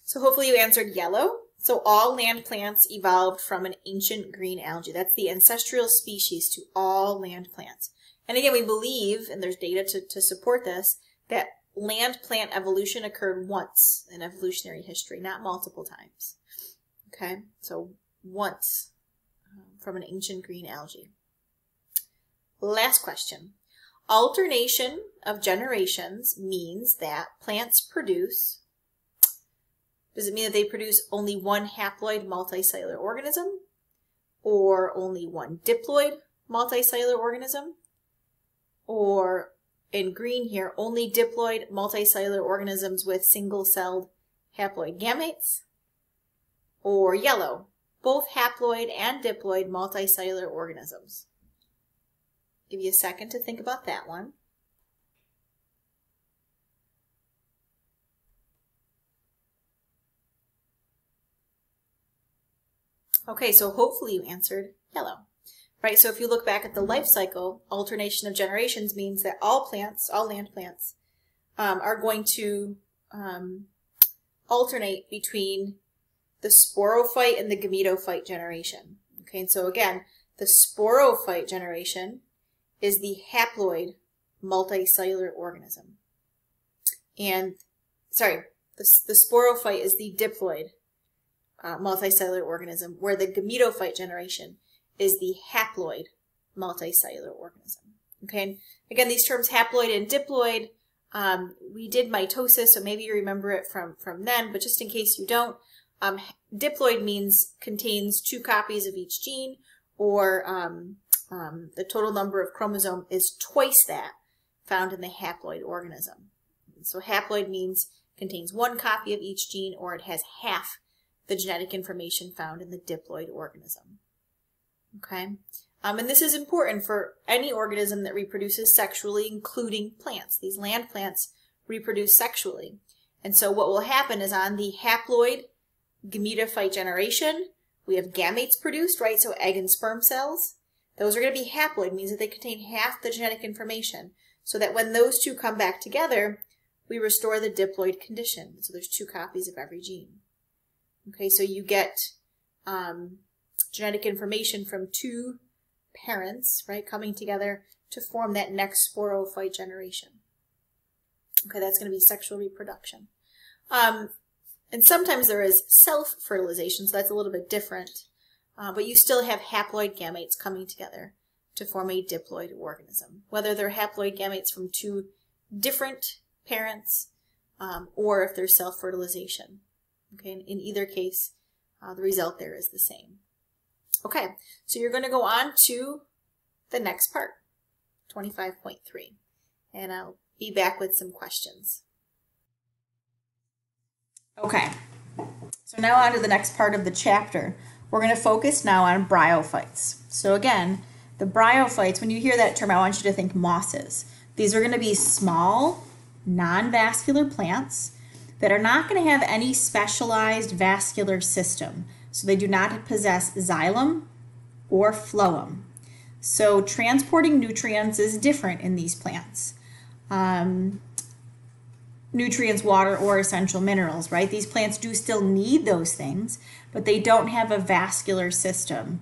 So hopefully you answered yellow. So all land plants evolved from an ancient green algae. That's the ancestral species to all land plants. And again, we believe, and there's data to support this, that land plant evolution occurred once in evolutionary history, not multiple times. Okay, so once from an ancient green algae. Last question. Alternation of generations means that plants produce... Does it mean that they produce only one haploid multicellular organism? Or only one diploid multicellular organism? Or in green here, only diploid multicellular organisms with single-celled haploid gametes, or yellow, both haploid and diploid multicellular organisms. Give you a second to think about that one. Okay, so hopefully you answered yellow. Right, so if you look back at the life cycle, alternation of generations means that all plants, all land plants, are going to alternate between the sporophyte and the gametophyte generation. Okay, and so again, the sporophyte generation is the haploid multicellular organism. And, sorry, the sporophyte is the diploid multicellular organism, where the gametophyte generation is the haploid multicellular organism. Okay, and again, these terms haploid and diploid, we did mitosis, so maybe you remember it from then, but just in case you don't, diploid means contains 2 copies of each gene, or the total number of chromosome is twice that found in the haploid organism. So haploid means contains 1 copy of each gene, or it has half the genetic information found in the diploid organism. Okay, and this is important for any organism that reproduces sexually, including plants. These land plants reproduce sexually. And so what will happen is on the haploid gametophyte generation, we have gametes produced, right? So egg and sperm cells. Those are going to be haploid, means that they contain half the genetic information, so that when those two come back together, we restore the diploid condition. So there's 2 copies of every gene. Okay, so you get genetic information from 2 parents, right, coming together to form that next sporophyte generation. Okay, that's going to be sexual reproduction. And sometimes there is self-fertilization, so that's a little bit different. But you still have haploid gametes coming together to form a diploid organism, whether they're haploid gametes from 2 different parents or if there's self-fertilization. Okay, in either case, the result there is the same. Okay, so you're going to go on to the next part, 25.3, and I'll be back with some questions. Okay, so now on to the next part of the chapter. We're going to focus now on bryophytes. So again, the bryophytes, when you hear that term, I want you to think mosses. These are going to be small, non-vascular plants that are not going to have any specialized vascular system. So they do not possess xylem or phloem. So transporting nutrients is different in these plants. Nutrients, water, or essential minerals, right? These plants do still need those things, but they don't have a vascular system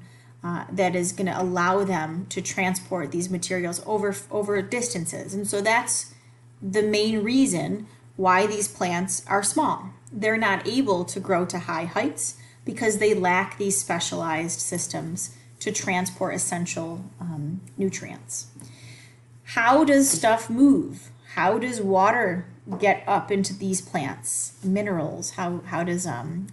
that is going to allow them to transport these materials over distances. And so that's the main reason why these plants are small. They're not able to grow to high heights because they lack these specialized systems to transport essential nutrients. How does stuff move? How does water get up into these plants? Minerals, how does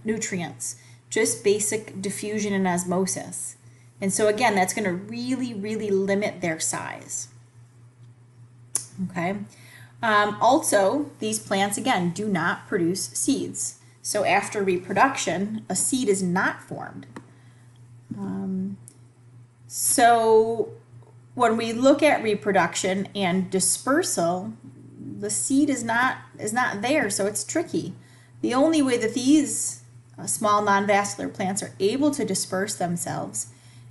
nutrients? Just basic diffusion and osmosis. And so again, that's going to really, really limit their size. Okay. Also, these plants, again, do not produce seeds. So after reproduction, a seed is not formed. So when we look at reproduction and dispersal, the seed is not there, so it's tricky. The only way that these small non-vascular plants are able to disperse themselves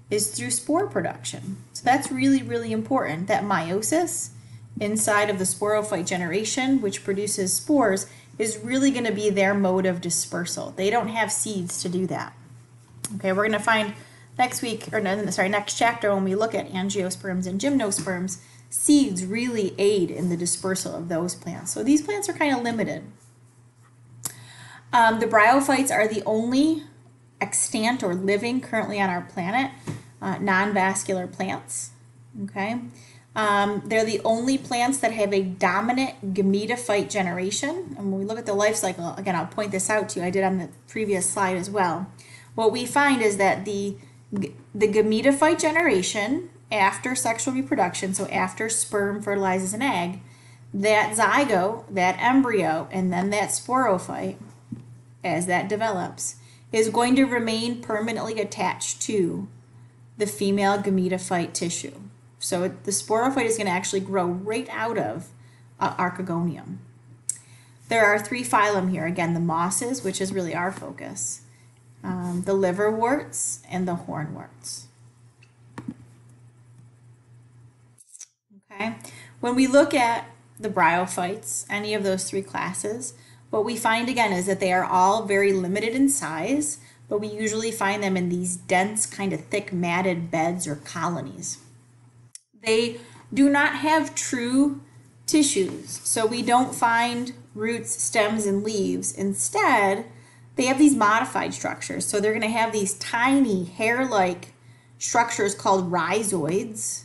is through spore production. So that's really, really important, that meiosis inside of the sporophyte generation, which produces spores, is really going to be their mode of dispersal. They don't have seeds to do that. Okay, we're going to find next week, or no, sorry, next chapter, when we look at angiosperms and gymnosperms, seeds really aid in the dispersal of those plants. So these plants are kind of limited. The bryophytes are the only extant or living currently on our planet non-vascular plants. Okay, they're the only plants that have a dominant gametophyte generation. And when we look at the life cycle, again, I'll point this out to you. I did on the previous slide as well. What we find is that the gametophyte generation after sexual reproduction, so after sperm fertilizes an egg, that zygote, that embryo, and then that sporophyte, as that develops, is going to remain permanently attached to the female gametophyte tissue. So the sporophyte is going to actually grow right out of Archegonium. There are 3 phylum here. Again, the mosses, which is really our focus, the liverworts, and the hornworts. Okay. When we look at the bryophytes, any of those 3 classes, what we find again is that they are all very limited in size, but we usually find them in these dense, kind of thick, matted beds or colonies. They do not have true tissues, so we don't find roots, stems, and leaves. Instead, they have these modified structures. So they're going to have these tiny hair-like structures called rhizoids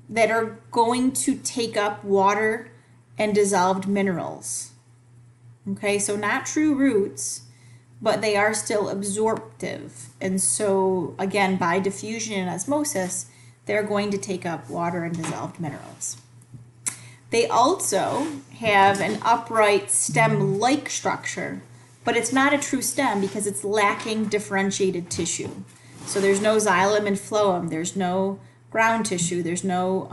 that are going to take up water and dissolved minerals. Okay, so not true roots, but they are still absorptive. And so, again, by diffusion and osmosis, they're going to take up water and dissolved minerals. They also have an upright stem-like structure, but it's not a true stem because it's lacking differentiated tissue. So there's no xylem and phloem, there's no ground tissue, there's no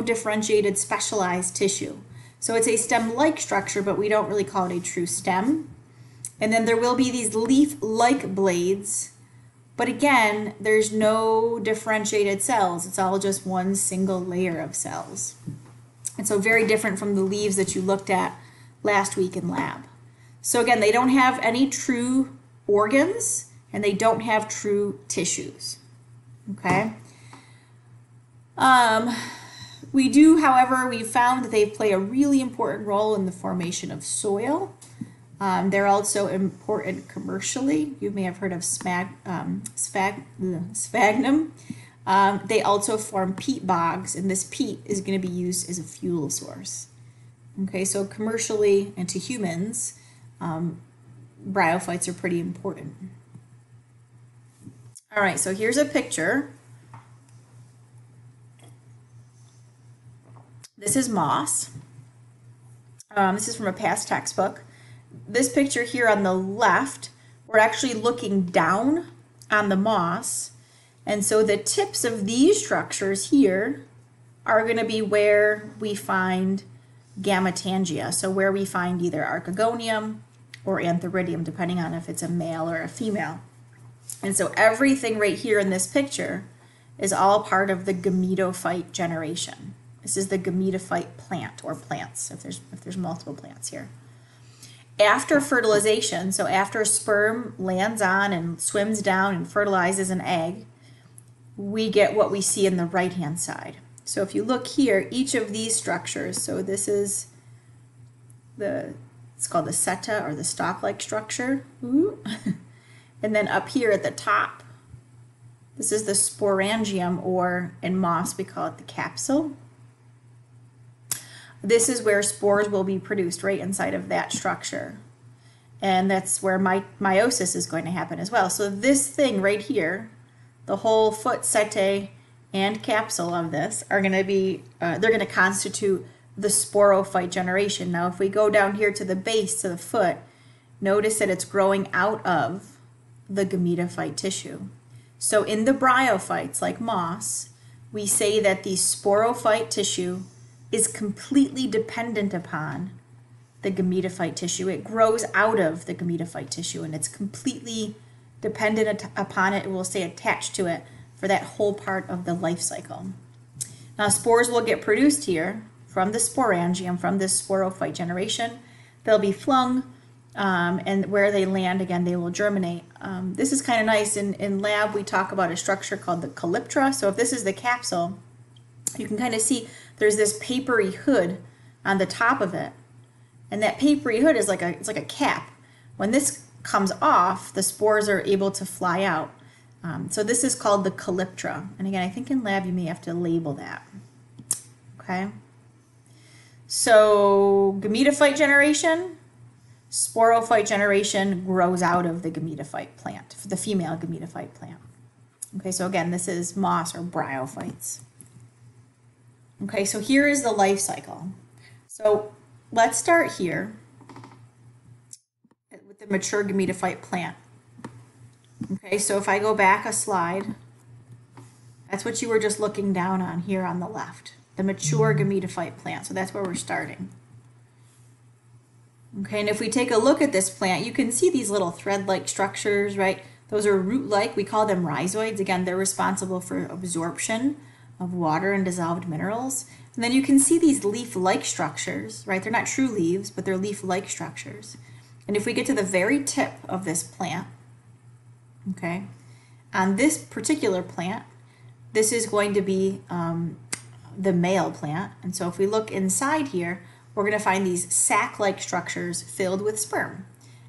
differentiated specialized tissue. So it's a stem-like structure, but we don't really call it a true stem. And then there will be these leaf-like blades, but again, there's no differentiated cells. It's all just one single layer of cells. And so very different from the leaves that you looked at last week in lab. So again, they don't have any true organs and they don't have true tissues. Okay. We do, however, we've found that they play a really important role in the formation of soil. They're also important commercially. You may have heard of sphagnum. They also form peat bogs, and this peat is going to be used as a fuel source. Okay, so commercially and to humans, bryophytes are pretty important. All right, so here's a picture. This is moss. This is from a past textbook. This picture here on the left, we're actually looking down on the moss. And so the tips of these structures here are going to be where we find gametangia. So where we find either Archegonium or Antheridium, depending on if it's a male or a female. And so everything right here in this picture is all part of the gametophyte generation. This is the gametophyte plant or plants, if there's multiple plants here. After fertilization, so after a sperm lands on and swims down and fertilizes an egg, we get what we see in the right-hand side. So if you look here, each of these structures, so this is it's called the seta or the stalk-like structure. And then up here at the top, this is the sporangium, or in moss we call it the capsule. This is where spores will be produced, right inside of that structure. And that's where meiosis is going to happen as well. So this thing right here, the whole foot, setae, and capsule of this are going to be, they're going to constitute the sporophyte generation. Now, if we go down here to the base, to the foot, notice that it's growing out of the gametophyte tissue. So in the bryophytes, like moss, we say that the sporophyte tissue is completely dependent upon the gametophyte tissue. It grows out of the gametophyte tissue, and it's completely dependent upon it. It will stay attached to it for that whole part of the life cycle. Now, spores will get produced here from the sporangium, from this sporophyte generation. They'll be flung, and where they land, again, they will germinate. This is kind of nice. In lab, we talk about a structure called the calyptra. So if this is the capsule, you can kind of see there's this papery hood on the top of it. And that papery hood is it's like a cap. When this comes off, the spores are able to fly out. So this is called the calyptra. And again, I think in lab you may have to label that. Okay. So gametophyte generation, sporophyte generation grows out of the gametophyte plant, the female gametophyte plant. Okay, so again, this is moss or bryophytes. Okay, so here is the life cycle. So let's start here with the mature gametophyte plant. Okay, so if I go back a slide, that's what you were just looking down on here on the left, the mature gametophyte plant. So that's where we're starting. Okay, and if we take a look at this plant, you can see these little thread-like structures, right? Those are root-like. We call them rhizoids. Again, they're responsible for absorption of water and dissolved minerals. And then you can see these leaf-like structures, right? They're not true leaves, but they're leaf-like structures. And if we get to the very tip of this plant, okay, on this particular plant, this is going to be the male plant. And so if we look inside here, we're going to find these sac-like structures filled with sperm.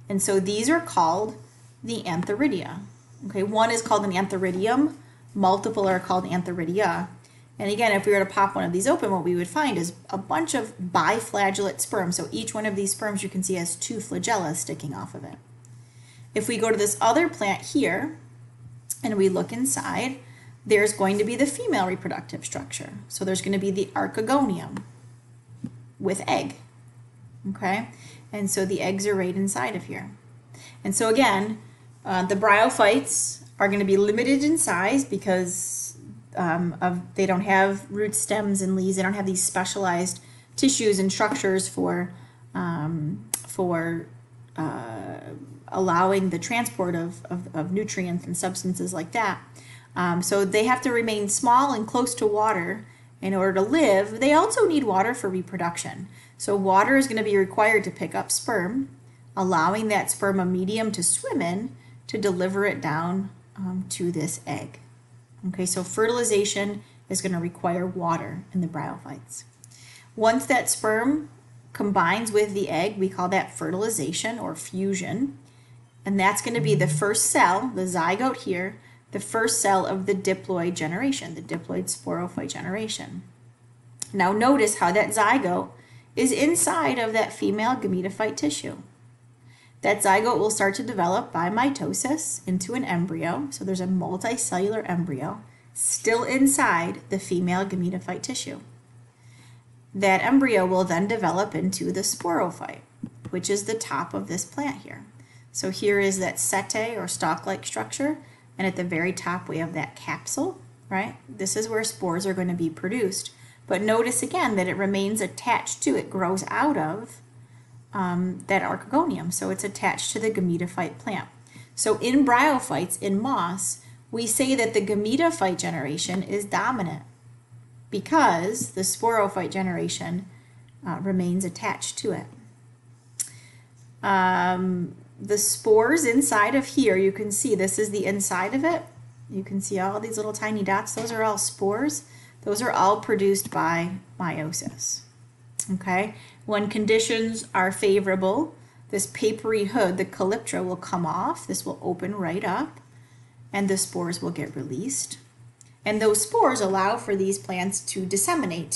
And so these are called the antheridia. Okay, one is called an antheridium, multiple are called antheridia. And again, if we were to pop one of these open, what we would find is a bunch of biflagellate sperm. So each one of these sperms you can see has 2 flagella sticking off of it. If we go to this other plant here and we look inside, there's going to be the female reproductive structure. So there's going to be the archegonium with egg, okay? And so the eggs are right inside of here. And so again, the bryophytes are going to be limited in size because they don't have root stems and leaves. They don't have these specialized tissues and structures for allowing the transport of nutrients and substances like that. So they have to remain small and close to water in order to live. They also need water for reproduction. So water is going to be required to pick up sperm, allowing that sperm a medium to swim in to deliver it down to this egg. Okay, so fertilization is going to require water in the bryophytes. Once that sperm combines with the egg, we call that fertilization or fusion. And that's going to be the first cell, the zygote here, the first cell of the diploid generation, the diploid sporophyte generation. Now notice how that zygote is inside of that female gametophyte tissue. That zygote will start to develop by mitosis into an embryo. So there's a multicellular embryo still inside the female gametophyte tissue. That embryo will then develop into the sporophyte, which is the top of this plant here. So here is that setae or stalk-like structure. And at the very top, we have that capsule, right? This is where spores are going to be produced. But notice again that it remains attached to, it grows out of that archegonium. So it's attached to the gametophyte plant. So in bryophytes, in moss, we say that the gametophyte generation is dominant because the sporophyte generation remains attached to it. The spores inside of here, you can see this is the inside of it. You can see all these little tiny dots. Those are all spores. Those are all produced by meiosis. Okay, when conditions are favorable, this papery hood, the calyptra, will come off. This will open right up and the spores will get released. And those spores allow for these plants to disseminate,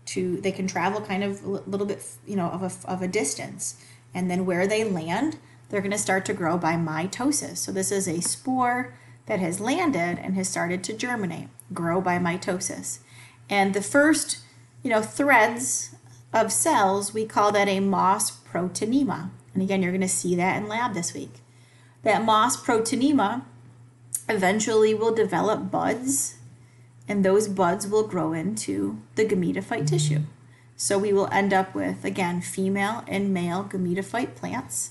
they can travel kind of a little bit, of a distance. And then where they land, they're going to start to grow by mitosis. So this is a spore that has landed and has started to germinate, grow by mitosis. And the first, threads of cells, we call that a moss protonema. And again, you're going to see that in lab this week. That moss protonema eventually will develop buds, and those buds will grow into the gametophyte tissue. So we will end up with, again, female and male gametophyte plants.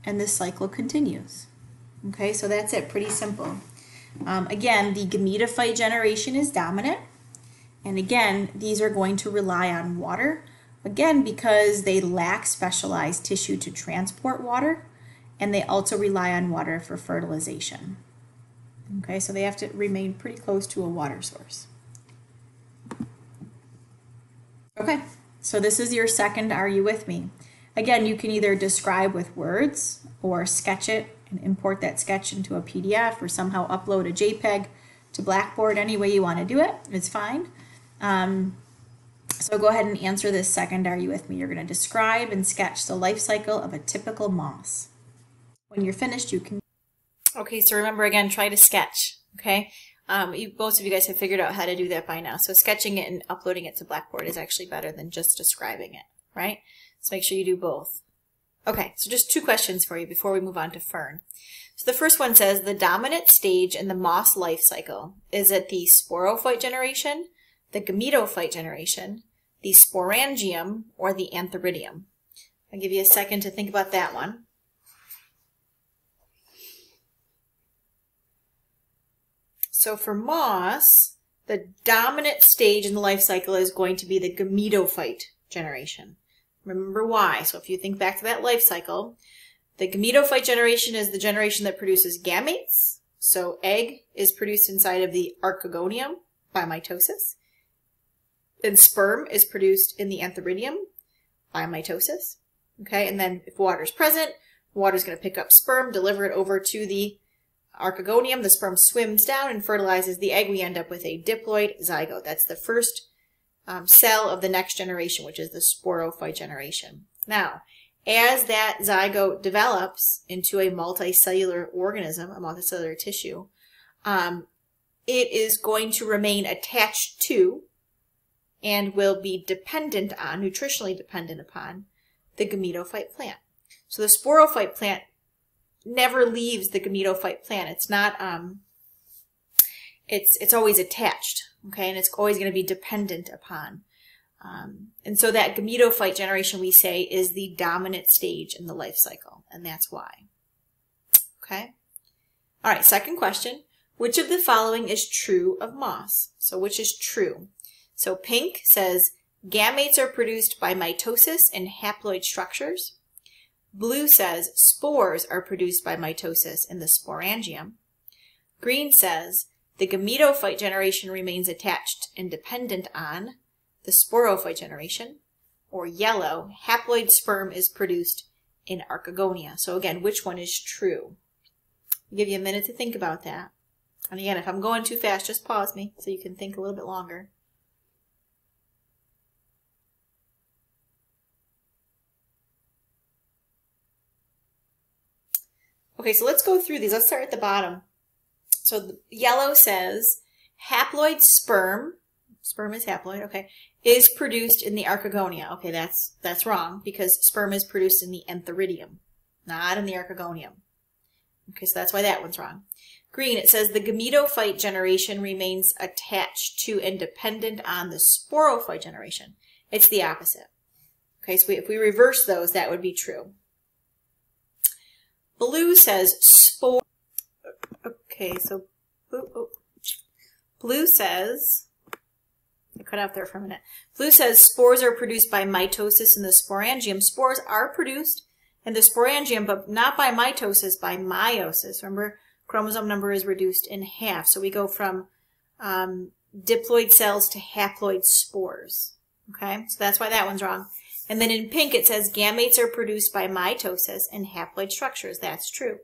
And this cycle continues. Okay, so that's it, pretty simple. Again, the gametophyte generation is dominant. And again, these are going to rely on water, again, because they lack specialized tissue to transport water, and they also rely on water for fertilization. Okay, so they have to remain pretty close to a water source. Okay, so this is your second Are You With Me? Again, you can either describe with words or sketch it and import that sketch into a PDF or somehow upload a JPEG to Blackboard. Any way you want to do it, it's fine. So go ahead and answer this second Are You With Me? You're going to describe and sketch the life cycle of a typical moss. When you're finished, you can... Okay, so remember again, try to sketch, okay? Most of you guys have figured out how to do that by now. So sketching it and uploading it to Blackboard is actually better than just describing it, right? So make sure you do both. Okay, so just 2 questions for you before we move on to fern. So the first one says, the dominant stage in the moss life cycle, is it the sporophyte generation, the gametophyte generation, the sporangium, or the antheridium? I'll give you a second to think about that one. So for moss, the dominant stage in the life cycle is going to be the gametophyte generation. Remember why. So if you think back to that life cycle, the gametophyte generation is the generation that produces gametes. So egg is produced inside of the archegonium by mitosis. And sperm is produced in the antheridium by mitosis. Okay, and then if water is present, water is going to pick up sperm, deliver it over to the archegonium. The sperm swims down and fertilizes the egg. We end up with a diploid zygote. That's the first cell of the next generation, which is the sporophyte generation. Now, as that zygote develops into a multicellular organism, a multicellular tissue, it is going to remain attached to and will be dependent on, nutritionally dependent upon, the gametophyte plant. So the sporophyte plant never leaves the gametophyte plant. It's not, it's always attached, okay, and it's always going to be dependent upon. And so that gametophyte generation, we say, is the dominant stage in the life cycle, and that's why. Okay? All right, second question. Which of the following is true of moss? So which is true? So pink says gametes are produced by mitosis in haploid structures. Blue says spores are produced by mitosis in the sporangium. Green says the gametophyte generation remains attached and dependent on the sporophyte generation. Or yellow, haploid sperm is produced in archegonia. So again, which one is true? I'll give you a minute to think about that. And again, if I'm going too fast, just pause me so you can think a little bit longer. Okay, so let's go through these. Let's start at the bottom. So the yellow says haploid sperm is haploid, okay, is produced in the archegonia. Okay, that's wrong because sperm is produced in the antheridium, not in the archegonium. Okay, so that's why that one's wrong. Green, it says the gametophyte generation remains attached to and dependent on the sporophyte generation. It's the opposite. Okay, so if we reverse those, that would be true. Blue says spore. Okay, so blue says, I cut out there for a minute. Blue says spores are produced by mitosis in the sporangium. Spores are produced in the sporangium, but not by mitosis, by meiosis. Remember, chromosome number is reduced in half. So we go from diploid cells to haploid spores. Okay, so that's why that one's wrong. And then in pink, it says gametes are produced by mitosis in haploid structures. That's true.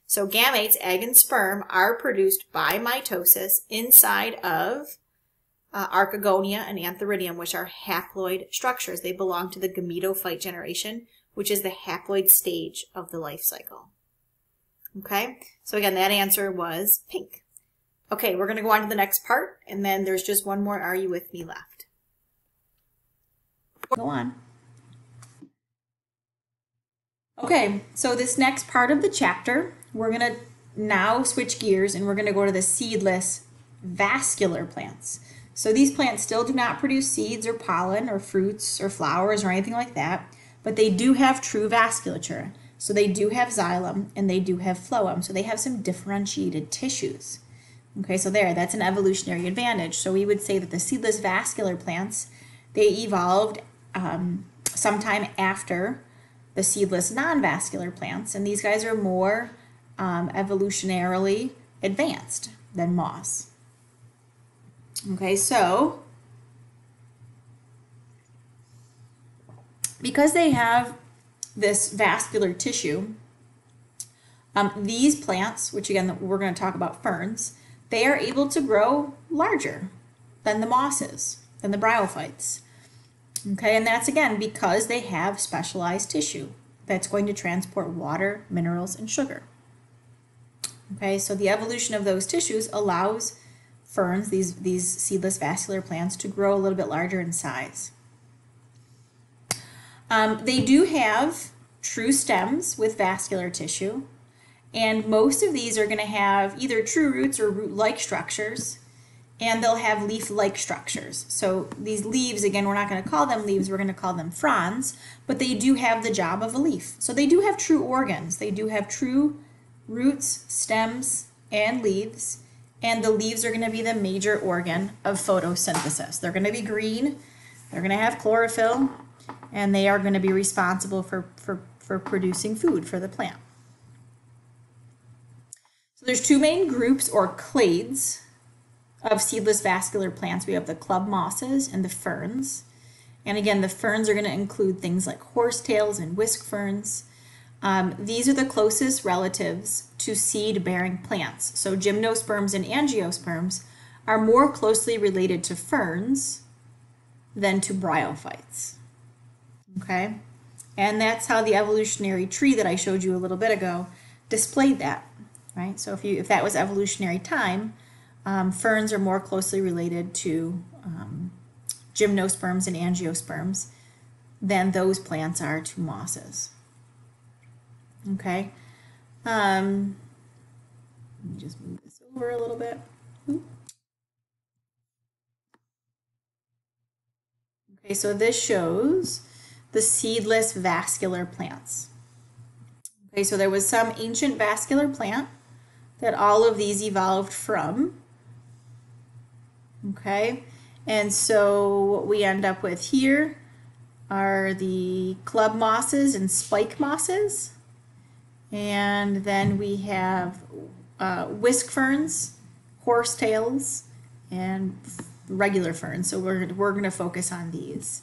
So gametes, egg and sperm, are produced by mitosis inside of archegonia and antheridium, which are haploid structures. They belong to the gametophyte generation, which is the haploid stage of the life cycle. Okay, so again, that answer was pink. Okay, we're going to go on to the next part, and then there's just one more Are You With Me left. Go on. Okay, so this next part of the chapter, we're going to now switch gears and we're going to go to the seedless vascular plants. So these plants still do not produce seeds or pollen or fruits or flowers or anything like that, but they do have true vasculature. So they do have xylem and they do have phloem. So they have some differentiated tissues. Okay, so that's an evolutionary advantage. So we would say that the seedless vascular plants, they evolved sometime after the seedless non-vascular plants, and these guys are more evolutionarily advanced than moss. Okay, so because they have this vascular tissue, these plants, which again we're going to talk about ferns, they are able to grow larger than the mosses, than the bryophytes. Okay, and that's again because they have specialized tissue that's going to transport water, minerals, and sugar. Okay, so the evolution of those tissues allows ferns, these seedless vascular plants, to grow a little bit larger in size. They do have true stems with vascular tissue, and most of these are going to have either true roots or root-like structures, and they'll have leaf-like structures. So these leaves, again, we're not going to call them leaves, we're going to call them fronds, but they do have the job of a leaf. So they do have true organs. They do have true roots, stems, and leaves, and the leaves are going to be the major organ of photosynthesis. They're going to be green, they're going to have chlorophyll, and they are going to be responsible for producing food for the plant. So there's two main groups or clades of seedless vascular plants. We have the club mosses and the ferns. And again, the ferns are going to include things like horsetails and whisk ferns. These are the closest relatives to seed-bearing plants. So gymnosperms and angiosperms are more closely related to ferns than to bryophytes. Okay? And that's how the evolutionary tree that I showed you a little bit ago displayed that, right? So if that was evolutionary time, ferns are more closely related to gymnosperms and angiosperms than those plants are to mosses. Okay, let me just move this over a little bit. Okay, so this shows the seedless vascular plants. Okay, so there was some ancient vascular plant that all of these evolved from. Okay, and so what we end up with here are the club mosses and spike mosses. And then we have whisk ferns, horsetails, and regular ferns. So we're going to focus on these.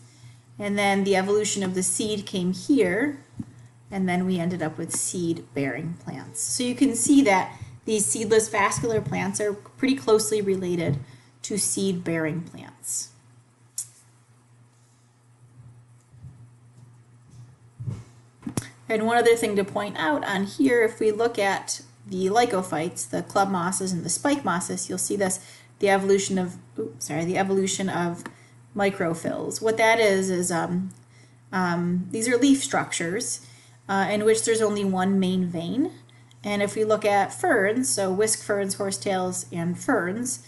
And then the evolution of the seed came here, and then we ended up with seed-bearing plants. So you can see that these seedless vascular plants are pretty closely related to seed-bearing plants. And one other thing to point out on here, if we look at the lycophytes, the club mosses and the spike mosses, you'll see this, the evolution of microphyls. What that is these are leaf structures in which there's only one main vein. And if we look at ferns, so whisk ferns, horsetails, and ferns,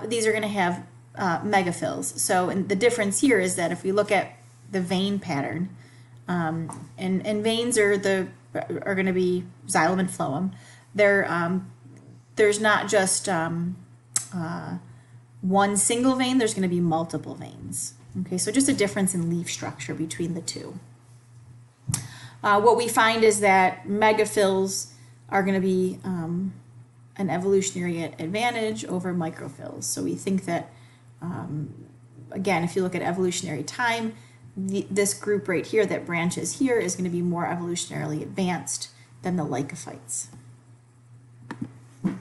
these are going to have megaphylls. So and the difference here is that if we look at the vein pattern, and veins are going to be xylem and phloem. There's not just one single vein. There's going to be multiple veins. Okay, so just a difference in leaf structure between the two. What we find is that megaphylls are going to be an evolutionary advantage over microphylls. So we think that, again, if you look at evolutionary time, this group right here that branches here is going to be more evolutionarily advanced than the lycophytes. Okay,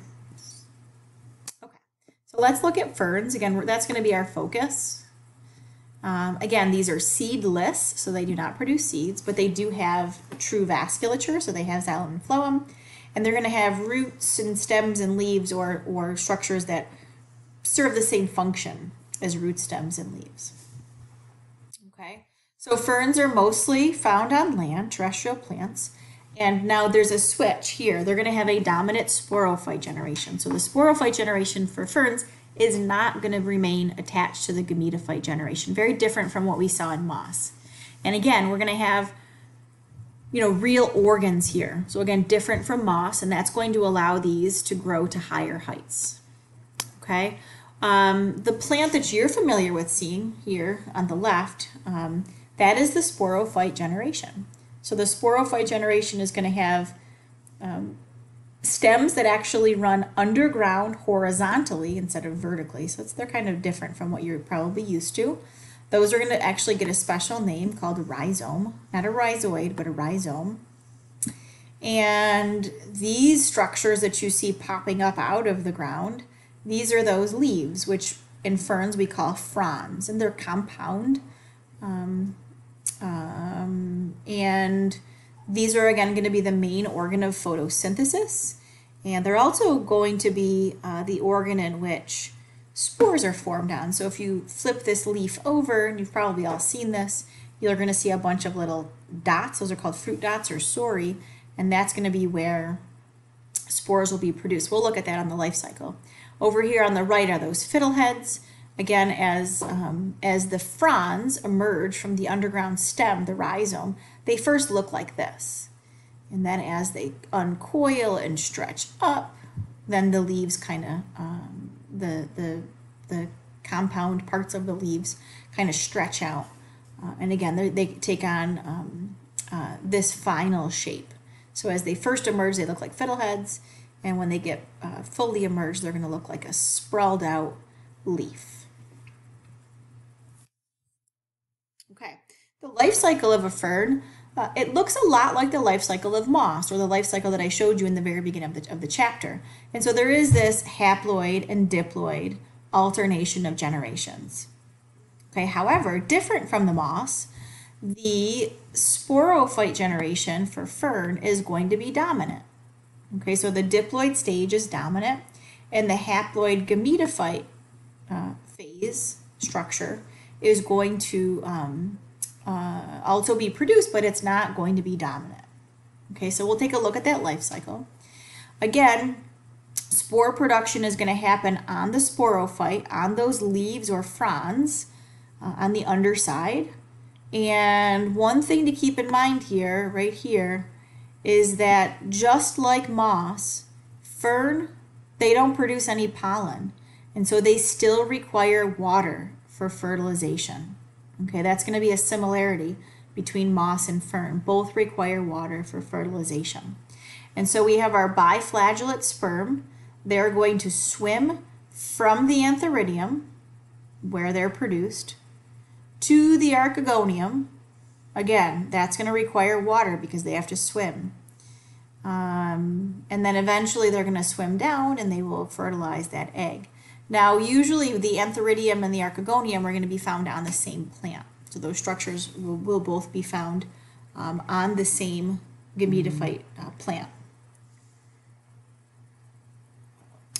so let's look at ferns. Again, that's going to be our focus. Again, these are seedless, so they do not produce seeds, but they do have true vasculature, so they have xylem and phloem, and they're going to have roots and stems and leaves or structures that serve the same function as root stems and leaves. Okay, so ferns are mostly found on land, terrestrial plants, and now there's a switch here. They're going to have a dominant sporophyte generation. So the sporophyte generation for ferns is not going to remain attached to the gametophyte generation. Very different from what we saw in moss. And again, we're going to have, real organs here. So again, different from moss, and that's going to allow these to grow to higher heights. Okay. The plant that you're familiar with seeing here on the left, that is the sporophyte generation. So the sporophyte generation is going to have stems that actually run underground horizontally instead of vertically. So they're kind of different from what you're probably used to. Those are going to actually get a special name called a rhizome, not a rhizoid, but a rhizome. And these structures that you see popping up out of the ground, these are those leaves, which in ferns we call fronds, and they're compound. And these are again going to be the main organ of photosynthesis, and they're also going to be the organ in which spores are formed on. So if you flip this leaf over, and you've probably all seen this, you're going to see a bunch of little dots. Those are called fruit dots or sori, and that's going to be where spores will be produced. We'll look at that on the life cycle. Over here on the right are those fiddleheads. Again, as the fronds emerge from the underground stem, the rhizome, they first look like this. And then as they uncoil and stretch up, then the leaves kind of, the compound parts of the leaves kind of stretch out. And again, they take on this final shape. So as they first emerge, they look like fiddleheads. And when they get fully emerged, they're going to look like a sprawled out leaf. Okay, the life cycle of a fern, it looks a lot like the life cycle of moss, or the life cycle that I showed you in the very beginning of the chapter. And so there is this haploid and diploid alternation of generations. Okay, however, different from the moss, the sporophyte generation for fern is going to be dominant. Okay, so the diploid stage is dominant, and the haploid gametophyte phase structure is going to also be produced, but it's not going to be dominant. Okay, so we'll take a look at that life cycle. Again, spore production is going to happen on the sporophyte, on those leaves or fronds, on the underside. And one thing to keep in mind here, right here, is that just like moss, fern, they don't produce any pollen. And so they still require water for fertilization. Okay, that's going to be a similarity between moss and fern. Both require water for fertilization. And so we have our biflagellate sperm. They're going to swim from the antheridium, where they're produced, to the archegonium. Again, that's going to require water because they have to swim. And then eventually they're going to swim down and they will fertilize that egg. Now, usually the antheridium and the archegonium are going to be found on the same plant. So those structures will both be found on the same gametophyte plant.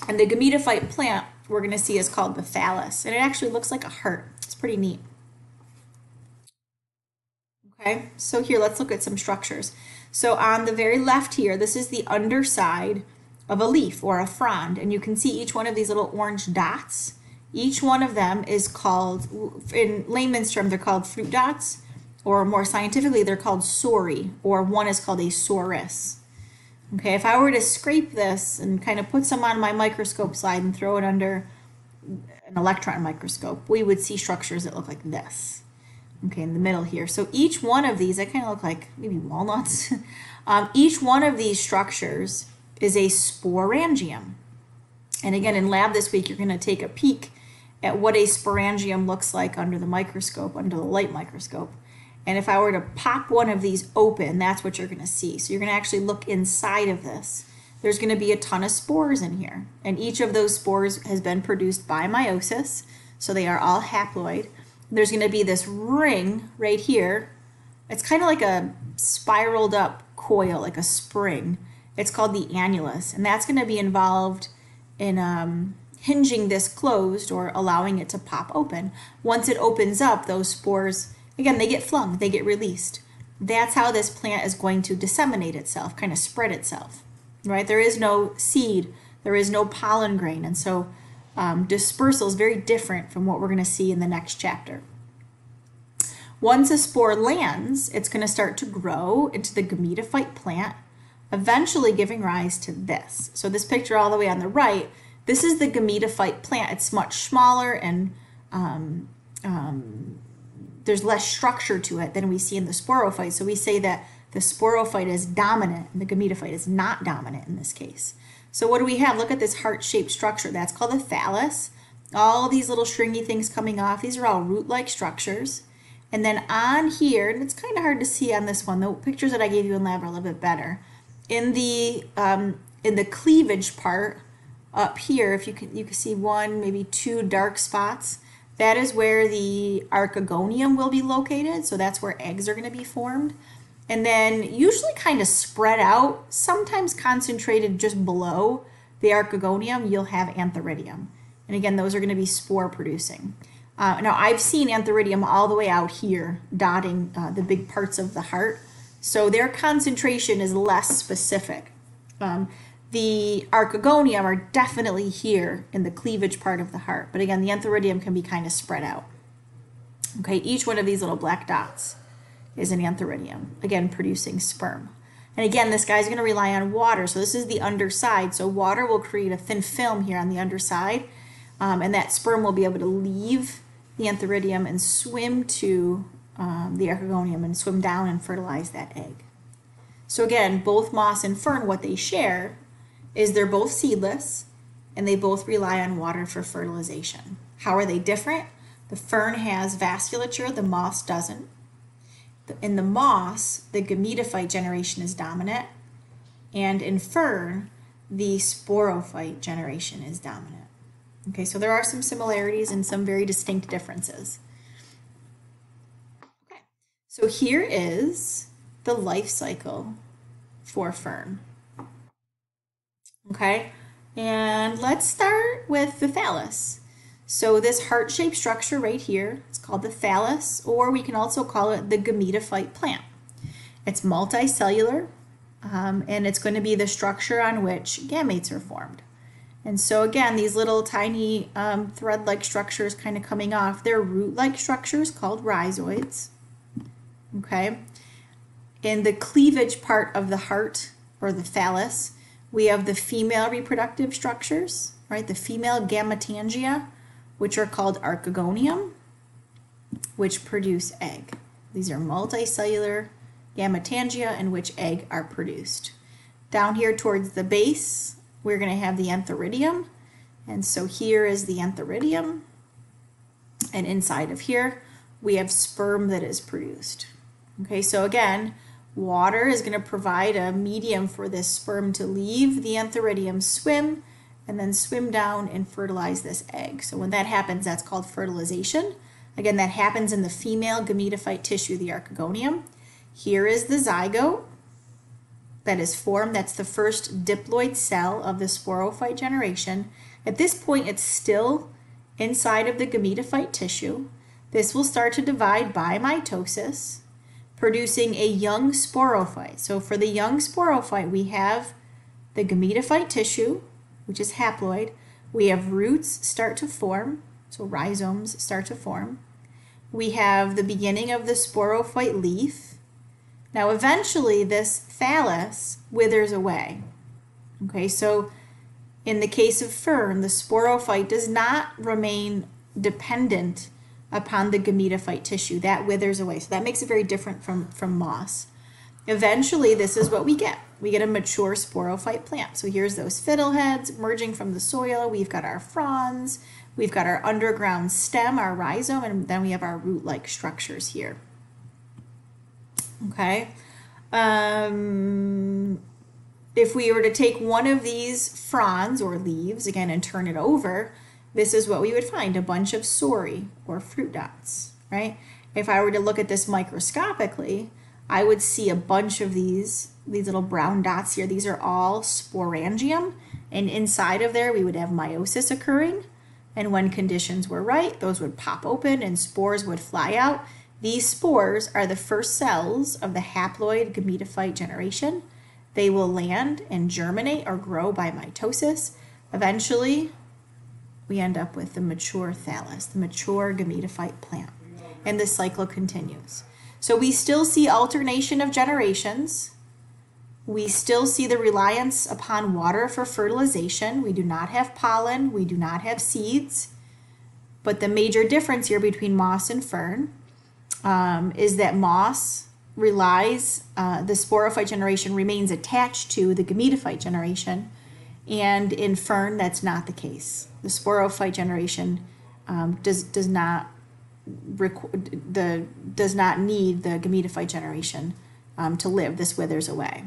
And the gametophyte plant we're going to see is called the phallus. And it actually looks like a heart. It's pretty neat. Okay, so here, let's look at some structures. So on the very left here, this is the underside of a leaf or a frond, and you can see each one of these little orange dots. Each one of them is called, in layman's terms, they're called fruit dots, or more scientifically, they're called sori, or one is called a sorus. Okay, if I were to scrape this and kind of put some on my microscope slide and throw it under an electron microscope, we would see structures that look like this. Okay, in the middle here. So each one of these, they kind of look like maybe walnuts. Each one of these structures is a sporangium. And again, in lab this week, you're going to take a peek at what a sporangium looks like under the microscope, under the light microscope. And if I were to pop one of these open, that's what you're going to see. So you're going to actually look inside of this. There's going to be a ton of spores in here. And each of those spores has been produced by meiosis. So they are all haploid. There's going to be this ring right here. It's kind of like a spiraled up coil, like a spring. It's called the annulus, and that's going to be involved in hinging this closed or allowing it to pop open. Once it opens up, those spores, again, they get flung, they get released. That's how this plant is going to disseminate itself, kind of spread itself, right? There is no seed, there is no pollen grain, and so dispersal is very different from what we're going to see in the next chapter. Once a spore lands, it's going to start to grow into the gametophyte plant, eventually giving rise to this. So this picture all the way on the right, this is the gametophyte plant. It's much smaller and there's less structure to it than we see in the sporophyte. So we say that the sporophyte is dominant and the gametophyte is not dominant in this case. So what do we have? Look at this heart-shaped structure. That's called the thallus. All these little stringy things coming off, these are all root-like structures. And then on here, and it's kind of hard to see on this one, the pictures that I gave you in lab are a little bit better. In the cleavage part up here, if you can see one, maybe two dark spots, that is where the archegonium will be located. So that's where eggs are going to be formed. And then usually kind of spread out, sometimes concentrated just below the archegonium, you'll have antheridium. And again, those are going to be spore producing. Now, I've seen Antheridium all the way out here, dotting the big parts of the heart. So their concentration is less specific. The Archegonium are definitely here in the cleavage part of the heart. But again, the Antheridium can be kind of spread out. Okay, each one of these little black dots is an Antheridium, again, producing sperm. And again, this guy's going to rely on water. So this is the underside. So water will create a thin film here on the underside. And that sperm will be able to leave the Antheridium and swim to the Archegonium and swim down and fertilize that egg. So again, both moss and fern, what they share is they're both seedless and they both rely on water for fertilization. How are they different? The fern has vasculature, the moss doesn't. In the moss, the gametophyte generation is dominant, and in fern, the sporophyte generation is dominant. Okay, so there are some similarities and some very distinct differences. Okay, so here is the life cycle for fern. Okay, and let's start with the thallus. So this heart-shaped structure right here, it's called the thallus, or we can also call it the gametophyte plant. It's multicellular, and it's going to be the structure on which gametes are formed. And so again, these little tiny thread-like structures kind of coming off, they're root-like structures called rhizoids. Okay. In the cleavage part of the heart, or the thallus, we have the female reproductive structures, right? The female gametangia, which are called archegonium, which produce egg. These are multicellular gametangia in which egg are produced. Down here towards the base, we're going to have the Antheridium. And so here is the Antheridium. And inside of here, we have sperm that is produced. Okay, so again, water is going to provide a medium for this sperm to leave the Antheridium, swim, and then swim down and fertilize this egg. So when that happens, that's called fertilization. Again, that happens in the female gametophyte tissue, the archegonium. Here is the zygote that is formed. That's the first diploid cell of the sporophyte generation. At this point, it's still inside of the gametophyte tissue. This will start to divide by mitosis, producing a young sporophyte. So for the young sporophyte, we have the gametophyte tissue, which is haploid. We have roots start to form, so rhizomes start to form. We have the beginning of the sporophyte leaf. Now eventually this thallus withers away. Okay, so in the case of fern, the sporophyte does not remain dependent upon the gametophyte tissue. That withers away. So that makes it very different from moss. Eventually, this is what we get. We get a mature sporophyte plant. So here's those fiddleheads emerging from the soil. We've got our fronds. We've got our underground stem, our rhizome, and then we have our root-like structures here. Okay. If we were to take one of these fronds or leaves, again, and turn it over, this is what we would find, a bunch of sori or fruit dots, right? If I were to look at this microscopically, I would see a bunch of these little brown dots here. These are all sporangium, and inside of there we would have meiosis occurring, and when conditions were right, those would pop open and spores would fly out. These spores are the first cells of the haploid gametophyte generation. They will land and germinate or grow by mitosis. Eventually, we end up with the mature thallus, the mature gametophyte plant, and the cycle continues. So we still see alternation of generations. We still see the reliance upon water for fertilization. We do not have pollen. We do not have seeds. But the major difference here between moss and fern is that moss relies, the sporophyte generation remains attached to the gametophyte generation, and in fern that's not the case. The sporophyte generation does not need the gametophyte generation to live. This withers away.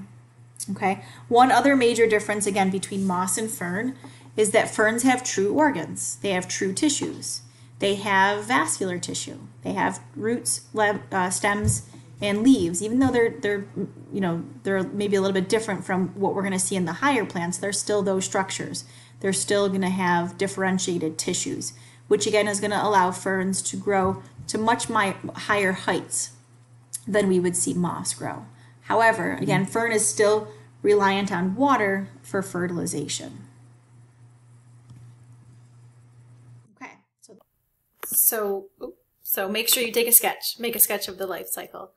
Okay. One other major difference again between moss and fern is that ferns have true organs. They have true tissues. They have vascular tissue. They have roots, stems, and leaves. Even though they're maybe a little bit different from what we're going to see in the higher plants, they're still those structures. they're still going to have differentiated tissues, which again is going to allow ferns to grow to much higher heights than we would see moss grow. However, again, fern is still reliant on water for fertilization. Okay, so make sure you take a sketch, make a sketch of the life cycle.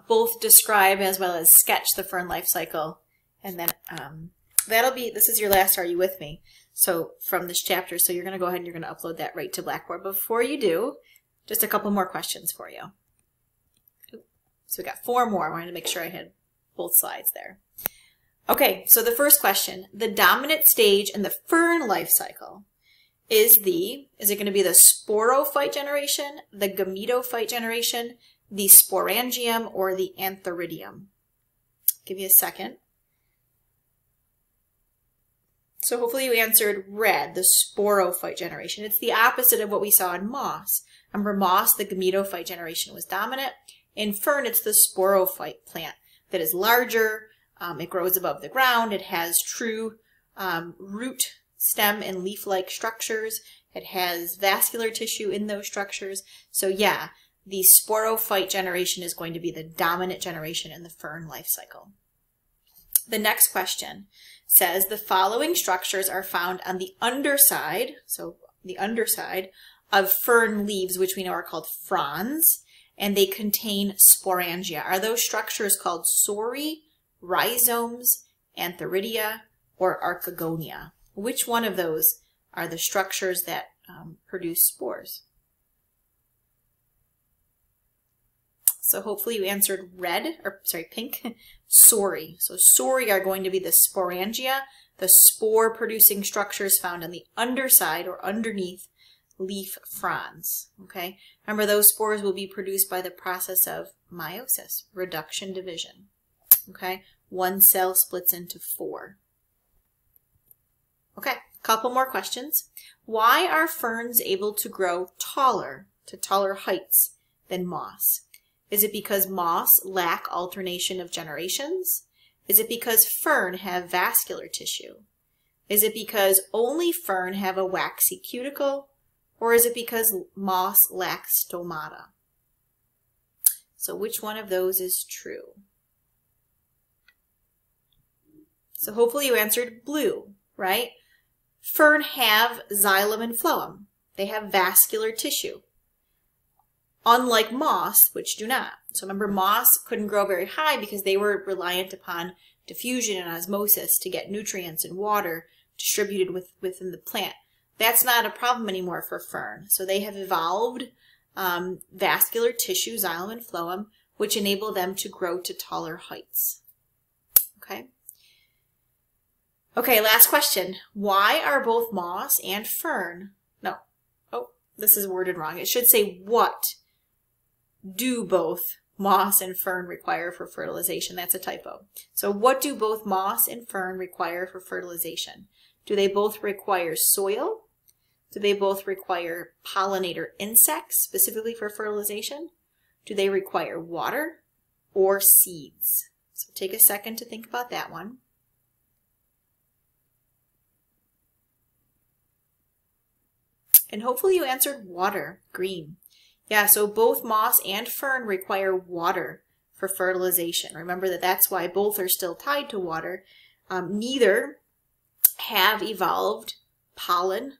Both describe as well as sketch the fern life cycle, and then this is your last Are You With Me? So from this chapter, so you're going to go ahead and you're going to upload that right to Blackboard. Before you do, just a couple more questions for you. So we got 4 more. I wanted to make sure I had both slides there. Okay, so the first question, the dominant stage in the fern life cycle is it going to be the sporophyte generation, the gametophyte generation, the sporangium, or the antheridium? Give you a second. So hopefully you answered red, the sporophyte generation. It's the opposite of what we saw in moss. Remember, moss, the gametophyte generation was dominant. In fern, it's the sporophyte plant that is larger. It grows above the ground. It has true root, stem, and leaf-like structures. It has vascular tissue in those structures. So yeah, the sporophyte generation is going to be the dominant generation in the fern life cycle. The next question says the following structures are found on the underside, so the underside of fern leaves, which we know are called fronds, and they contain sporangia. Are those structures called sori, rhizomes, antheridia, or archegonia? Which one of those are the structures that produce spores? So hopefully you answered pink, sori. So sori are going to be the sporangia, the spore-producing structures found on the underside or underneath leaf fronds. Okay, remember those spores will be produced by the process of meiosis, reduction division. Okay, one cell splits into 4. Okay, couple more questions. Why are ferns able to grow to taller heights than moss? Is it because moss lack alternation of generations? Is it because fern have vascular tissue? Is it because only fern have a waxy cuticle? Or is it because moss lacks stomata? So which one of those is true? So hopefully you answered blue, right? Fern have xylem and phloem. They have vascular tissue. Unlike moss, which do not. So remember, moss couldn't grow very high because they were reliant upon diffusion and osmosis to get nutrients and water distributed within the plant. That's not a problem anymore for fern. So they have evolved vascular tissue, xylem and phloem, which enable them to grow to taller heights. Okay. Okay, last question. Why are both moss and fern, this is worded wrong. It should say what do both moss and fern require for fertilization? That's a typo. So what do both moss and fern require for fertilization? Do they both require soil? Do they both require pollinator insects specifically for fertilization? Do they require water or seeds? So take a second to think about that one. And hopefully you answered water, green. Yeah, so both moss and fern require water for fertilization. Remember that's why both are still tied to water. Neither have evolved pollen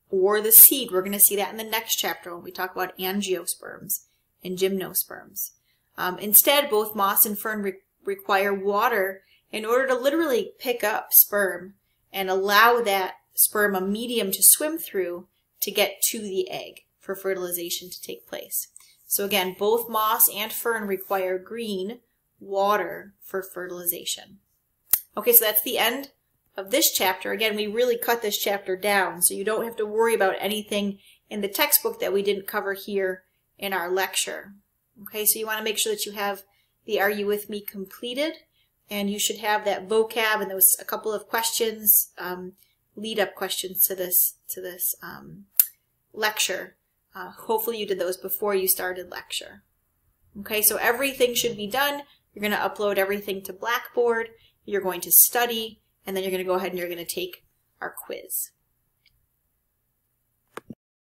or the seed. We're going to see that in the next chapter when we talk about angiosperms and gymnosperms. Instead, both moss and fern require water in order to literally pick up sperm and allow that sperm a medium to swim through to get to the egg for fertilization to take place. So again, both moss and fern require green water for fertilization. Okay, so that's the end of this chapter. Again, we really cut this chapter down, so you don't have to worry about anything in the textbook that we didn't cover here in our lecture. Okay, so you want to make sure that you have the Are You With Me completed, and you should have that vocab, and there was a couple of questions, lead-up questions to this lecture. Hopefully you did those before you started lecture. Okay, so everything should be done. You're going to upload everything to Blackboard. You're going to study, and then you're going to go ahead and you're going to take our quiz.